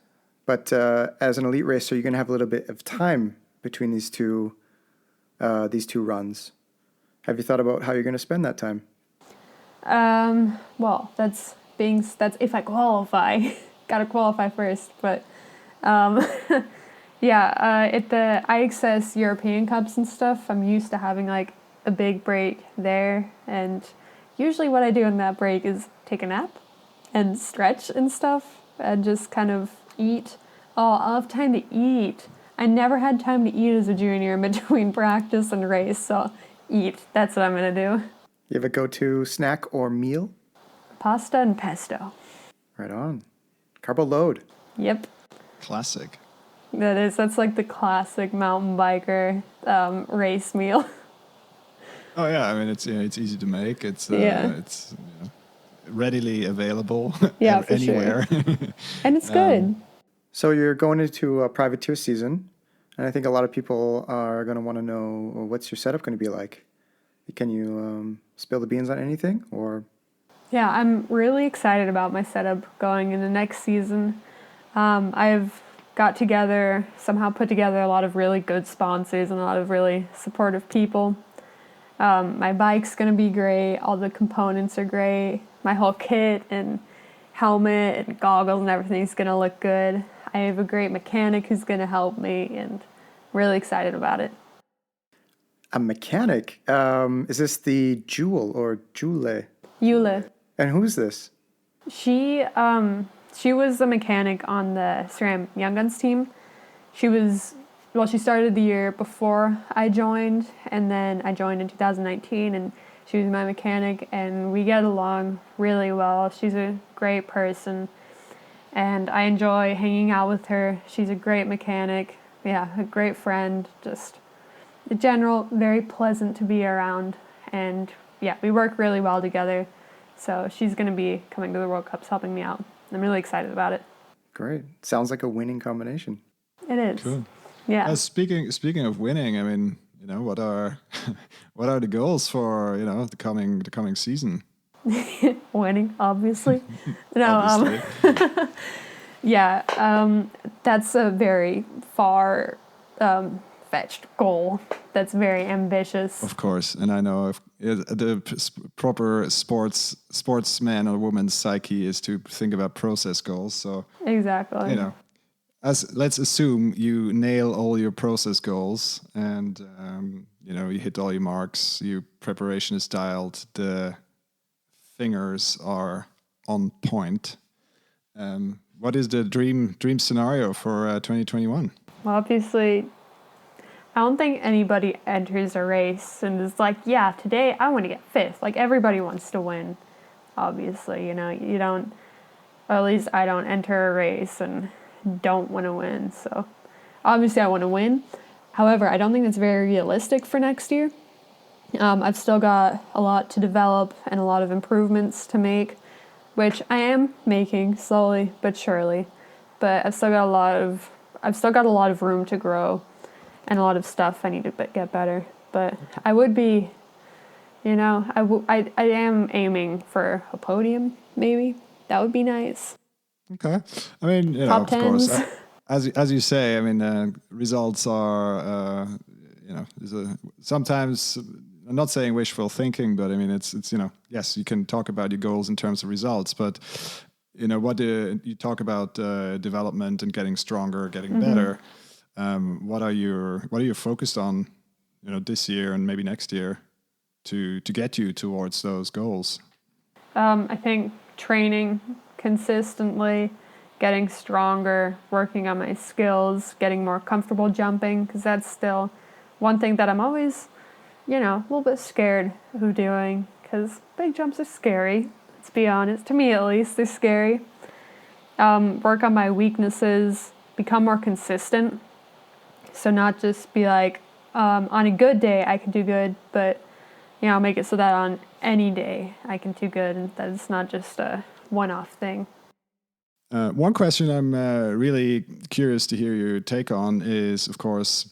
But as an elite racer, you're going to have a little bit of time between these two runs. Have you thought about how you're going to spend that time? Well, that's if I qualify. Gotta qualify first, but yeah, at the IXS European Cups and stuff, I'm used to having like a big break there, and usually what I do in that break is take a nap and stretch and stuff and just kind of eat. Oh, I'll have time to eat. I never had time to eat as a junior in between practice and race, so eat. That's what I'm gonna do. You have a go-to snack or meal? Pasta and pesto. Right on. Carbo load. Yep. Classic. That's like the classic mountain biker race meal. Oh yeah, I mean it's easy to make. It's readily available Yeah, for anywhere. Sure. And it's good. So you're going into a privateer season, and I think a lot of people are going to want to know, well, what's your setup going to be like? Can you spill the beans on anything, or? Yeah, I'm really excited about my setup going into next season. I've put together a lot of really good sponsors and a lot of really supportive people. My bike's going to be great. All the components are great. My whole kit and helmet and goggles and everything's going to look good. I have a great mechanic who's going to help me, and really excited about it. A mechanic? Is this the Jewel or Jule? Yule. And who's this? She was a mechanic on the SRAM Young Guns team. She started the year before I joined, and then I joined in 2019, and she was my mechanic, and we get along really well. She's a great person, and I enjoy hanging out with her. She's a great mechanic, yeah, a great friend, just in general, very pleasant to be around, and yeah, we work really well together. So she's going to be coming to the World Cups helping me out. I'm really excited about it. Great. Sounds like a winning combination. It is. Cool. Yeah. Speaking of winning, I mean, what are what are the goals for the coming season? Winning, obviously. No, Obviously, yeah, that's a very far fetched goal. That's very ambitious. of course, and I know if proper sportsman or woman's psyche is to think about process goals. So Exactly. as let's assume you nail all your process goals and you hit all your marks, your preparation is dialed, the fingers are on point. What is the dream scenario for 2021? Well, obviously, I don't think anybody enters a race and is like, yeah, today I want to get fifth. Like, everybody wants to win, obviously. You don't, or at least I don't enter a race and don't want to win. So, obviously, I want to win. However, I don't think it's very realistic for next year. I've still got a lot to develop and a lot of improvements to make, which I am making slowly but surely. But I've still got a lot of room to grow and a lot of stuff I need to get better. But I would be, I am aiming for a podium, maybe. That would be nice. Okay, I mean, Top of course, tens. as you say, I mean, results are, sometimes. I'm not saying wishful thinking, but I mean, it's yes, you can talk about your goals in terms of results, but what you talk about development and getting stronger, getting better. What are you focused on, this year and maybe next year to get you towards those goals? I think training consistently, getting stronger, working on my skills, getting more comfortable jumping, because that's still one thing that I'm always, a little bit scared of doing, because big jumps are scary. Let's be honest. To me, at least, they're scary. Work on my weaknesses, become more consistent. So not just be like, on a good day I can do good, but make it so that on any day I can do good, and that it's not just a one-off thing. One question I'm really curious to hear your take on is, of course,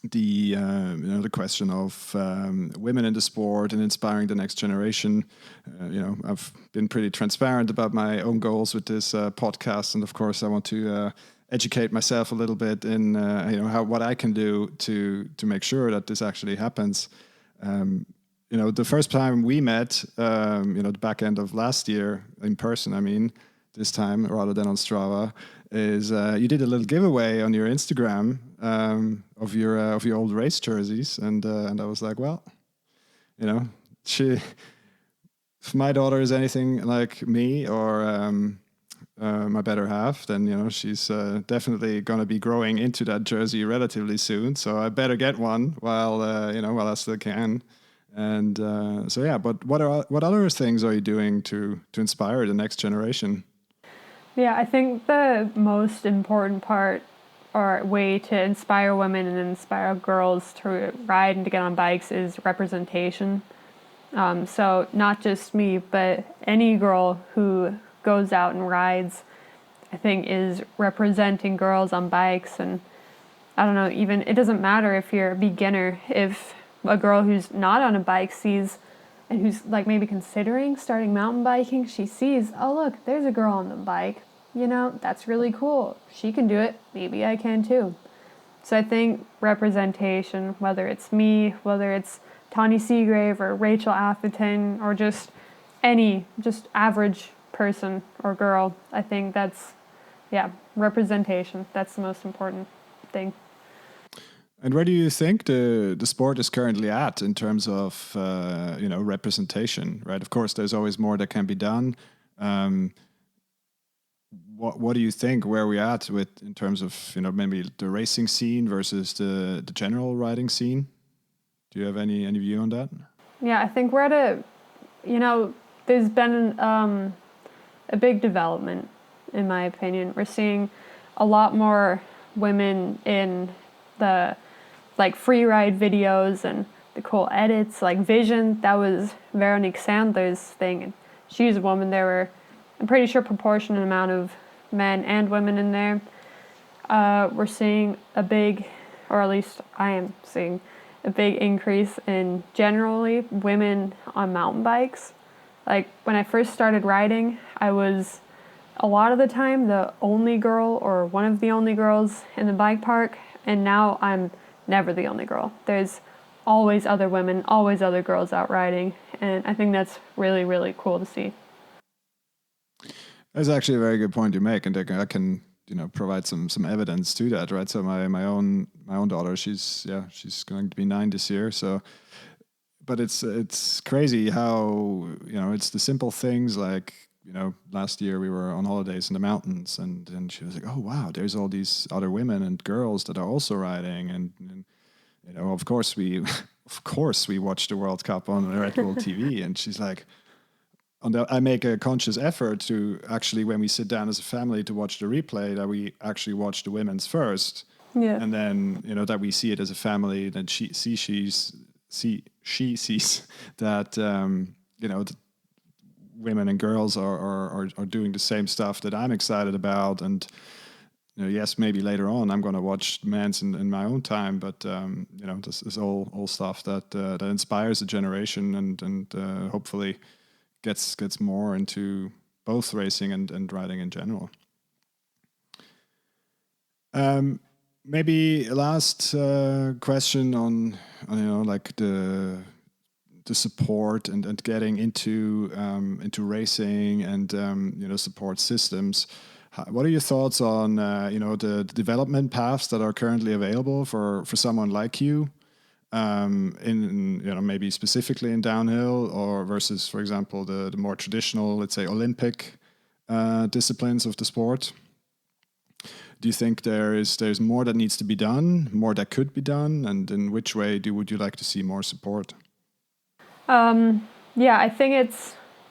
the question of women in the sport and inspiring the next generation. I've been pretty transparent about my own goals with this podcast, and of course, I want to educate myself a little bit in what I can do to make sure that this actually happens. The first time we met, the back end of last year in person, I mean, this time rather than on Strava, is you did a little giveaway on your Instagram of your old race jerseys, and I was like, well, if my daughter is anything like me or my better half, then she's definitely going to be growing into that jersey relatively soon. So I better get one while I still can. And but what other things are you doing to inspire the next generation? Yeah, I think the most important part or way to inspire women and inspire girls to ride and to get on bikes is representation. So not just me, but any girl who goes out and rides, I think, is representing girls on bikes. And I don't know, even it doesn't matter if you're a beginner. If a girl who's not on a bike sees and who's like maybe considering starting mountain biking, she sees, oh look, there's a girl on the bike. That's really cool. She can do it. Maybe I can too. So I think representation, whether it's me, whether it's Tawny Seagrave or Rachel Atherton or just any average person or girl, I think that's, representation. That's the most important thing. And where do you think the sport is currently at in terms of representation? Right. Of course, there's always more that can be done. What do you think? Where are we at with in terms of maybe the racing scene versus the general riding scene? Do you have any view on that? Yeah, I think we're at there's been a big development, in my opinion. We're seeing a lot more women in the free ride videos and the cool edits, like Vision. That was Veronique Sandler's thing, and she's a woman. There were, I'm pretty sure, proportionate amount of men and women in there. we're seeing a big, or at least I am seeing a big increase in generally women on mountain bikes. Like when I first started riding, I was a lot of the time the only girl or one of the only girls in the bike park, and now I'm never the only girl. There's always other women, always other girls out riding, and I think that's really, really cool to see. That's actually a very good point you make, and I can provide some evidence to that, right? So my own daughter, she's going to be 9 this year, so. But it's crazy how it's the simple things like last year we were on holidays in the mountains, and she was like, oh wow, there's all these other women and girls that are also riding, and of course we watched the World Cup on Red Bull TV, and she's like, I make a conscious effort to actually, when we sit down as a family to watch the replay, that we actually watch the women's first, and then that we see it as a family, that she sees that that women and girls are doing the same stuff that I'm excited about, and yes, maybe later on I'm going to watch men's in my own time, but this is all stuff that inspires a generation, and hopefully gets more into both racing and riding in general. Maybe a last question on like the support and getting into racing and support systems. What are your thoughts on the development paths that are currently available for someone like you, in maybe specifically in downhill, or versus, for example, the more traditional, let's say, Olympic disciplines of the sport? Do you think there's more that needs to be done, more that could be done, and in which way would you like to see more support? Yeah, I think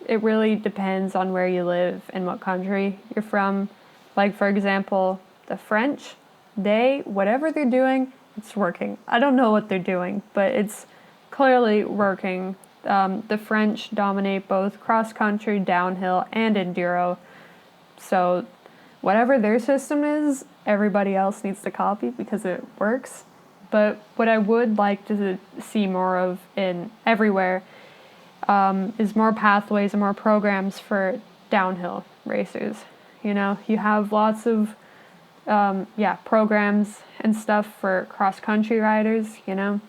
it really depends on where you live and what country you're from. Like, for example, the French, whatever they're doing, it's working. I don't know what they're doing, but it's clearly working. The French dominate both cross-country, downhill, and enduro. So whatever their system is, everybody else needs to copy because it works. But what I would like to see more of in everywhere is more pathways and more programs for downhill racers. You have lots of programs and stuff for cross-country riders. There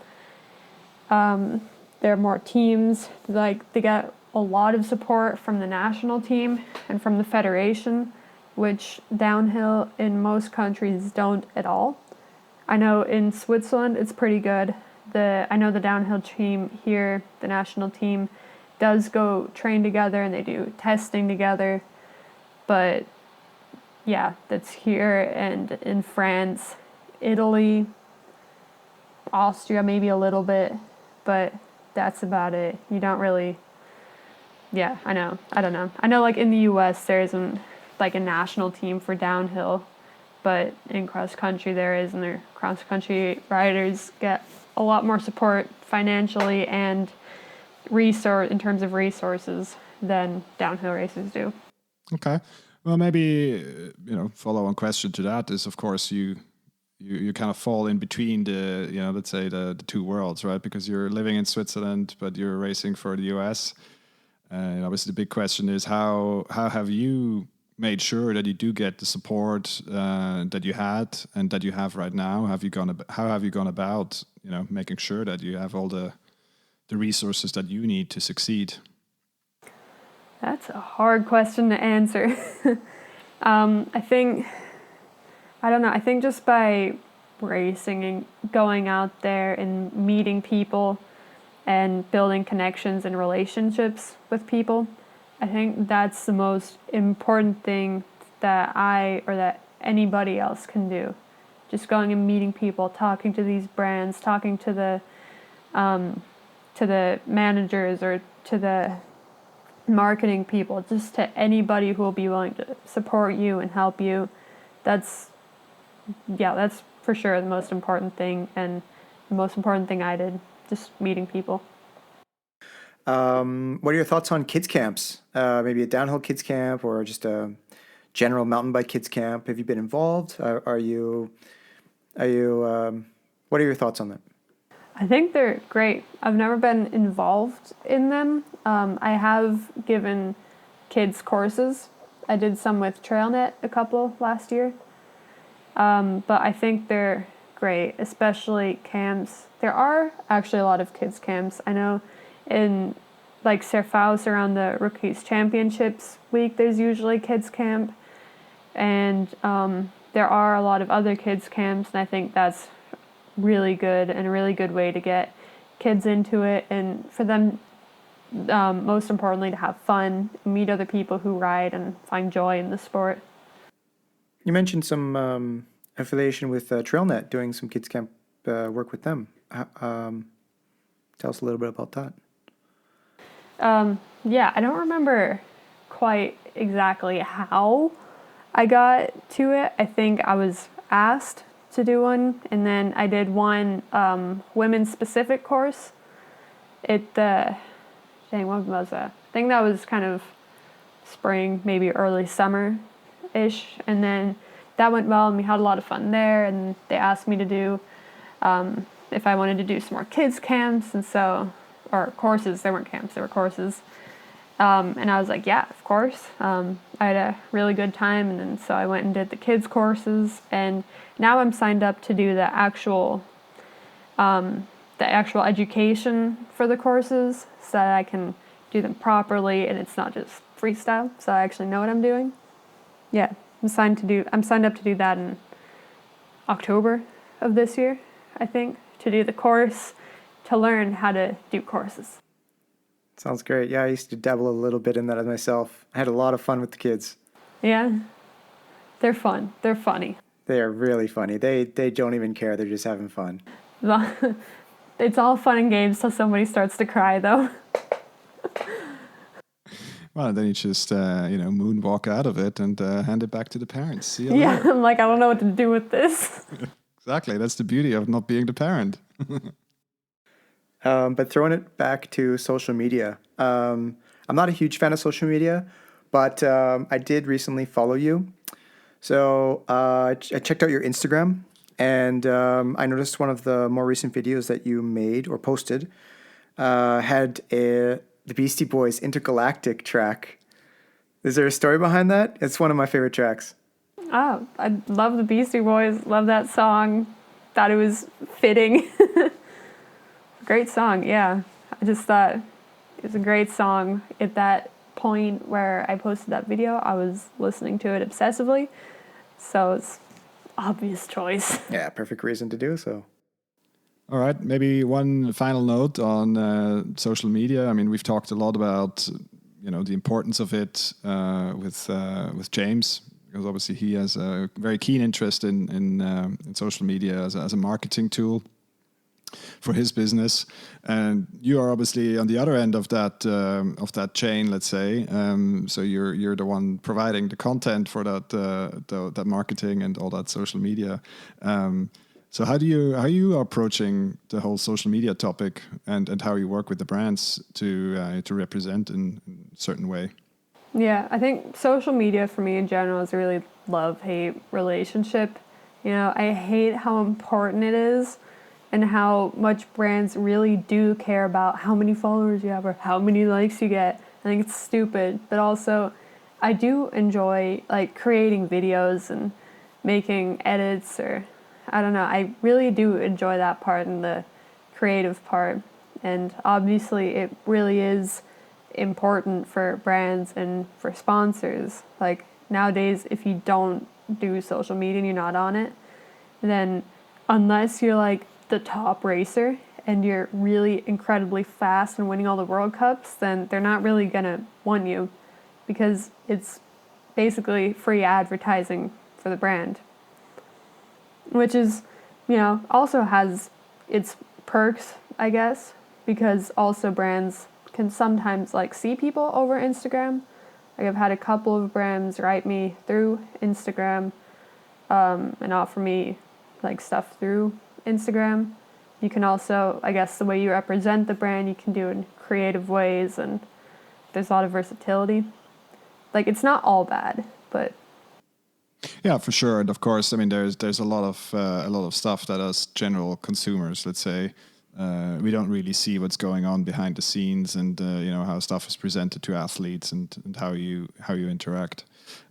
are more teams. Like, they get a lot of support from the national team and from the federation, which downhill in most countries don't at all. I know in Switzerland it's pretty good. I know the downhill team here, the national team, does go train together and they do testing together. But yeah, that's here, and in France, Italy, Austria maybe a little bit, but that's about it. You don't really, I don't know. I know, like, in the US there isn't like a national team for downhill, but in cross country there is, and their cross country riders get a lot more support financially and in terms of resources than downhill racers do. Okay. Well, maybe follow-on question to that is, of course, you kind of fall in between the let's say the two worlds, right? Because you're living in Switzerland, but you're racing for the US. Obviously, the big question is how have you made sure that you do get the support that you had and that you have right now? How have you gone about making sure that you have all the resources that you need to succeed? That's a hard question to answer. I think just by racing and going out there and meeting people and building connections and relationships with people, I think that's the most important thing that that anybody else can do. Just going and meeting people, talking to these brands, talking to the managers or to the marketing people, just to anybody who will be willing to support you and help you. That's for sure the most important thing, and the most important thing I did, just meeting people. What are your thoughts on kids camps? Maybe a downhill kids camp, or just general mountain bike kids camp. Have you been involved? Are you, what are your thoughts on that? I think they're great. I've never been involved in them. I have given kids courses. I did some with TrailNet a couple last year. But I think they're great, especially camps. There are actually a lot of kids camps. I know in like Serfaus around the Rookies Championships week, there's usually kids camp. And there are a lot of other kids camps, and I think that's really good and a really good way to get kids into it, and for them, most importantly, to have fun, meet other people who ride, and find joy in the sport. You mentioned some affiliation with TrailNet, doing some kids camp work with them. Tell us a little bit about that. Yeah, I don't remember quite exactly how I got to it. I think I was asked to do one, and then I did one women's specific course at the, what was that? I think that was kind of spring, maybe early summer-ish, and then that went well, and we had a lot of fun there, and they asked me to do, if I wanted to do some more kids camps, and so, or courses, they weren't camps, they were courses. And I was like, yeah, of course. I had a really good time, and then so I went and did the kids courses, and now I'm signed up to do the actual education for the courses, so that I can do them properly, and it's not just freestyle, so I actually know what I'm doing. Yeah, I'm signed up to do that in October of this year, I think, to do the course, to learn how to do courses. Sounds great. Yeah, I used to dabble a little bit in that myself. I had a lot of fun with the kids. Yeah, they're fun. They're funny. They are really funny. They don't even care. They're just having fun. It's all fun and games till somebody starts to cry, though. Well, then you just, moonwalk out of it and hand it back to the parents. See you Yeah, later. I'm like, I don't know what to do with this. Exactly. That's the beauty of not being the parent. But throwing it back to social media, I'm not a huge fan of social media, but I did recently follow you. So I checked out your Instagram, and I noticed one of the more recent videos that you made or posted had the Beastie Boys Intergalactic track. Is there a story behind that? It's one of my favorite tracks. Oh, I love the Beastie Boys. Love that song. Thought it was fitting. Great song, yeah. I just thought it was a great song. At that point where I posted that video, I was listening to it obsessively. So it's obvious choice. Yeah, perfect reason to do so. All right, maybe one final note on social media. I mean, we've talked a lot about, the importance of it with James, because obviously he has a very keen interest in social media as a marketing tool for his business, and you are obviously on the other end of that chain, let's say. So you're the one providing the content for that marketing and all that social media. So how are you approaching the whole social media topic, and how you work with the brands to represent in a certain way? Yeah, I think social media for me in general is a really love-hate relationship. I hate how important it is, and how much brands really do care about how many followers you have or how many likes you get. I think it's stupid, but also I do enjoy like creating videos and making edits, or I don't know, I really do enjoy that part and the creative part. And obviously it really is important for brands and for sponsors. Like nowadays, if you don't do social media and you're not on it, then unless you're like the top racer and you're really incredibly fast and winning all the World Cups, then they're not really gonna want you, because it's basically free advertising for the brand, which is, also has its perks, I guess, because also brands can sometimes like see people over Instagram. Like I've had a couple of brands write me through Instagram and offer me like stuff through Instagram. You can also, I guess, the way you represent the brand, you can do in creative ways, and there's a lot of versatility. Like it's not all bad, but Yeah, for sure. And of course, I mean, there's a lot of stuff that us general consumers, let's say, we don't really see what's going on behind the scenes, and how stuff is presented to athletes, and how you interact.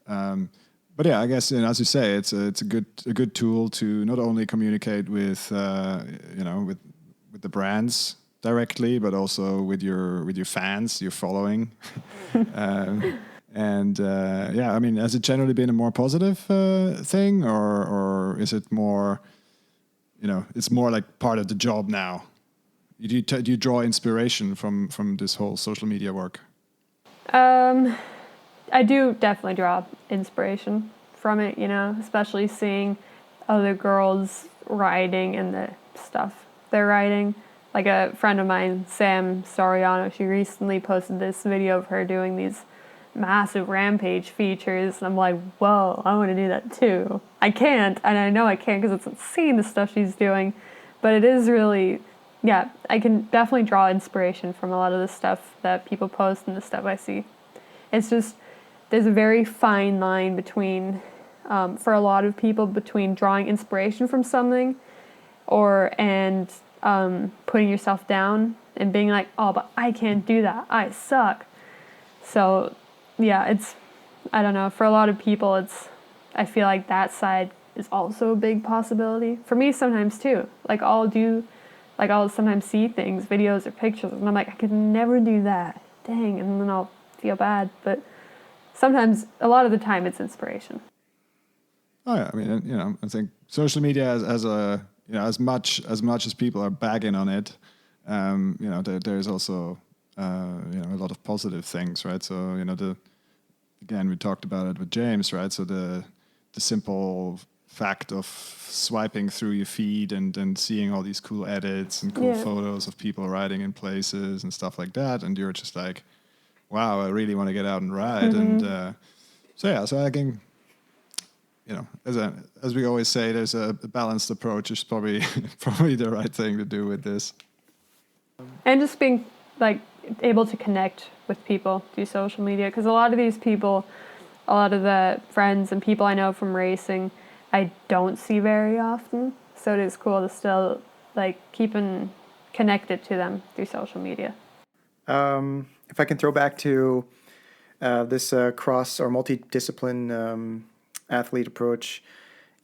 But yeah, I guess, as you say, it's a good tool to not only communicate with with the brands directly, but also with your fans, your following. um, I mean, has it generally been a more positive thing, or is it more, it's more like part of the job now? Do you draw inspiration from this whole social media work? I do definitely draw inspiration from it, especially seeing other girls riding and the stuff they're riding. Like a friend of mine, Sam Soriano, she recently posted this video of her doing these massive rampage features, and I'm like, whoa, I want to do that too. I can't, and I know I can't because it's insane the stuff she's doing, but it is really, yeah, I can definitely draw inspiration from a lot of the stuff that people post and the stuff I see. It's just, there's a very fine line between, for a lot of people, between drawing inspiration from something and putting yourself down and being like, oh, but I can't do that, I suck. So yeah, I don't know, for a lot of people, I feel like that side is also a big possibility. For me sometimes too. Like I'll sometimes see things, videos or pictures, and I'm like, I could never do that. Dang, and then I'll feel bad. But sometimes, a lot of the time, it's inspiration. Oh yeah, I mean, I think social media as a, as much as people are bagging on it, there's also a lot of positive things, right? So again, we talked about it with James, right? So the simple fact of swiping through your feed and seeing all these cool edits and cool photos of people riding in places and stuff like that, and you're just like, wow, I really want to get out and ride. Mm-hmm. And so I can, as we always say, there's a balanced approach is probably the right thing to do with this. And just being like able to connect with people through social media, because a lot of these people, a lot of the friends and people I know from racing, I don't see very often. So it is cool to still like keeping connected to them through social media. If I can throw back to this cross or multidiscipline athlete approach,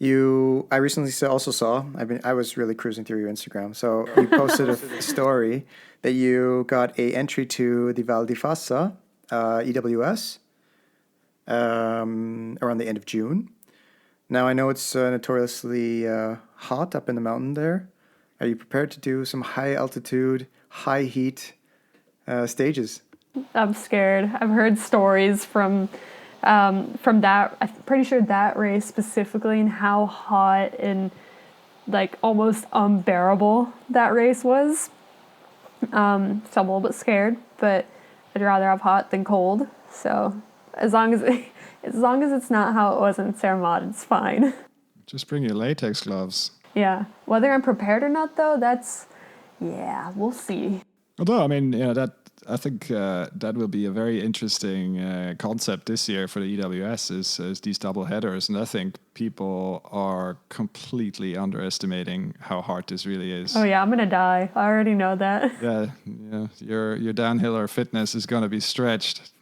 I recently also saw. I was really cruising through your Instagram, so you posted a story that you got a entry to the Val di Fassa EWS around the end of June. Now I know it's notoriously hot up in the mountain there. Are you prepared to do some high altitude, high heat stages? I'm scared. I've heard stories from that. I'm pretty sure that race specifically, and how hot and like almost unbearable that race was. So I'm a little bit scared, but I'd rather have hot than cold. So as long as it's not how it was in Cermat, it's fine. Just bring your latex gloves. Yeah. Whether I'm prepared or not, though, we'll see. Although, I mean, I think that will be a very interesting concept this year for the EWS is these double headers, and I think people are completely underestimating how hard this really is. Oh yeah, I'm gonna die. I already know that. Yeah, your downhiller fitness is gonna be stretched,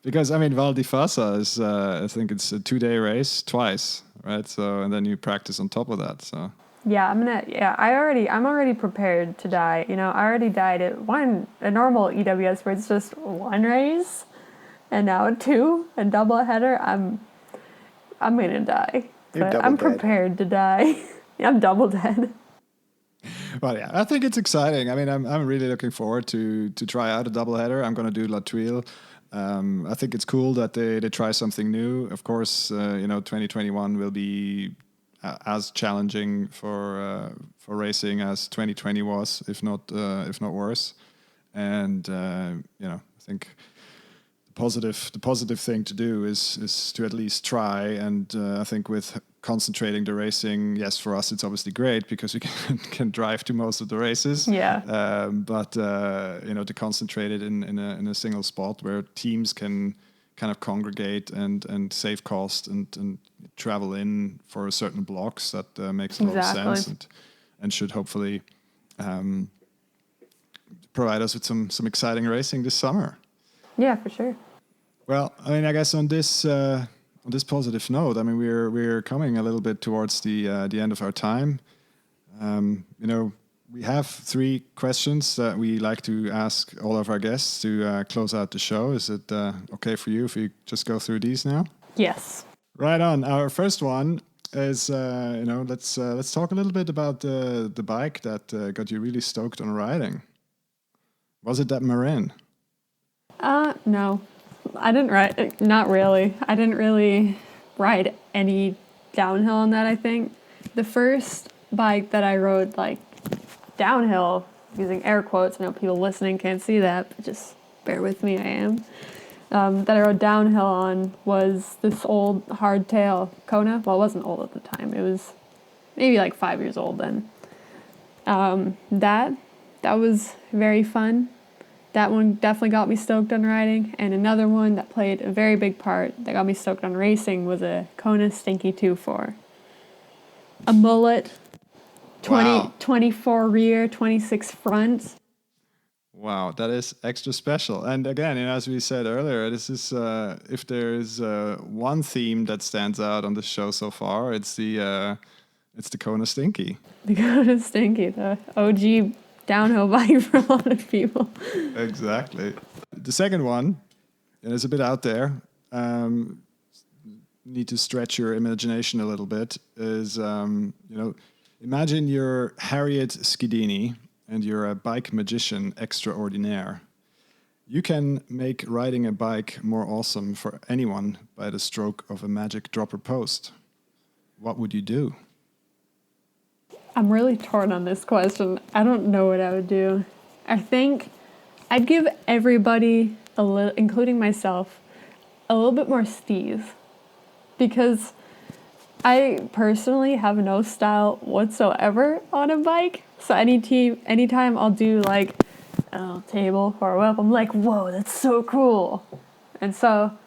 because I mean Val di Fassa is I think it's a 2-day race twice, right? So and then you practice on top of that. So. Yeah, I'm already prepared to die. I already died at a normal EWS where it's just one race, and now 2, a double header. I'm gonna die. But I'm prepared to die. I'm double dead. Well, yeah, I think it's exciting. I mean, I'm really looking forward to try out a double header. I'm gonna do La Tuile. I think it's cool that they try something new. Of course, 2021 will be as challenging for racing as 2020 was, if not worse. And I think the positive thing to do is to at least try. And I think with concentrating the racing, yes, for us it's obviously great because we can drive to most of the races. Yeah. But to concentrate it in a single spot where teams can kind of congregate and save cost and travel in for certain blocks. That makes a lot of sense and should hopefully provide us with some exciting racing this summer. Yeah, for sure. Well, I mean, I guess on this positive note, I mean, we're coming a little bit towards the end of our time. We have 3 questions that we like to ask all of our guests to close out the show. Is it okay for you if we just go through these now? Yes. Right on. Our first one is, let's talk a little bit about the bike that got you really stoked on riding. Was it that Marin? No, I didn't ride. Not really. I didn't really ride any downhill on that. I think the first bike that I rode like downhill, using air quotes. I know people listening can't see that, but just bear with me. I am. That I rode downhill on was this old hardtail Kona. Well, it wasn't old at the time. It was maybe like 5 years old then. That was very fun. That one definitely got me stoked on riding. And another one that played a very big part that got me stoked on racing was a Kona Stinky 2.4. A mullet, 24 rear, 26 front. Wow, that is extra special. And again, as we said earlier, this is if there is one theme that stands out on the show so far, it's the Kona Stinky. The Kona Stinky, the OG downhill bike for a lot of people. Exactly. The second one, and it's a bit out there, need to stretch your imagination a little bit, is, imagine you're Harriet Schedini and you're a bike magician extraordinaire. You can make riding a bike more awesome for anyone by the stroke of a magic dropper post. What would you do? I'm really torn on this question. I don't know what I would do. I think I'd give everybody, including myself, a little bit more steez. Because I personally have no style whatsoever on a bike. So anytime I'll do like a table or a whip, I'm like, whoa, that's so cool. And so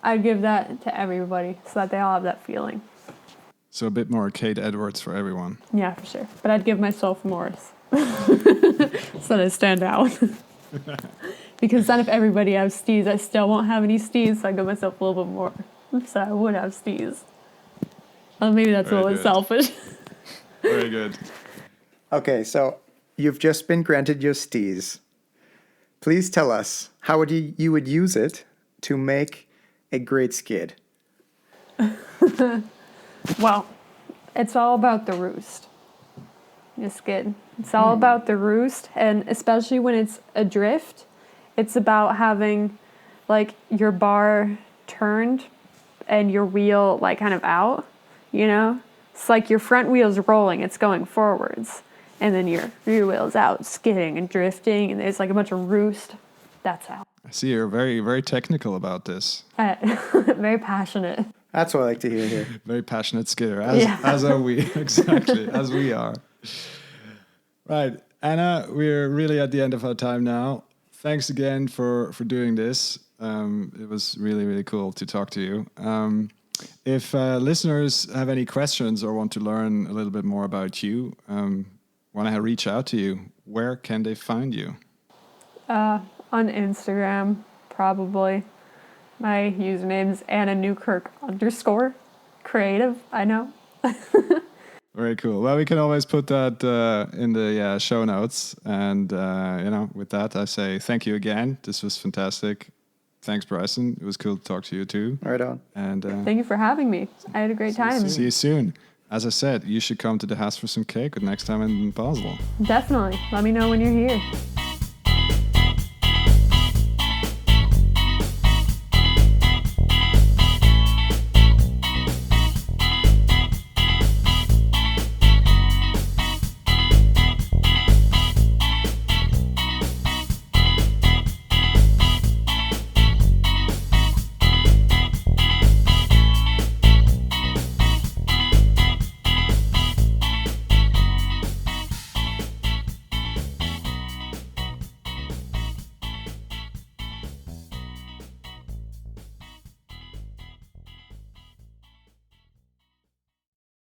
I'd give that to everybody so that they all have that feeling. So a bit more Kate Edwards for everyone. Yeah, for sure. But I'd give myself Morris so that I stand out. Because then if everybody has steez, I still won't have any steez, so I give myself a little bit more. So I would have steez. Well, maybe that's a little bit selfish. Very good. Okay, so you've just been granted your steez. Please tell us how you would use it to make a great skid. Well, it's all about the roost. Your skid. It's all about the roost, and especially when it's adrift, it's about having like your bar turned and your wheel like kind of out, you know? It's like your front wheel's rolling, it's going forwards, and then your rear wheel's out, skidding and drifting, and there's like a bunch of roost. That's how. I see you're very, very technical about this. Very passionate. That's what I like to hear here. Very passionate skidder, as are we, exactly, as we are. Right, Anna, we're really at the end of our time now. Thanks again for doing this. It was really, really cool to talk to you. If listeners have any questions or want to learn a little bit more about you, want to reach out to you, where can they find you? On Instagram, probably. My username's Anna Newkirk _ creative, I know. Very cool. Well, we can always put that in the show notes. And, with that, I say thank you again. This was fantastic. Thanks, Bryson. It was cool to talk to you, too. Right on. And thank you for having me. I had a great time. See you soon. As I said, you should come to the house for some cake next time in Basel. Definitely. Let me know when you're here.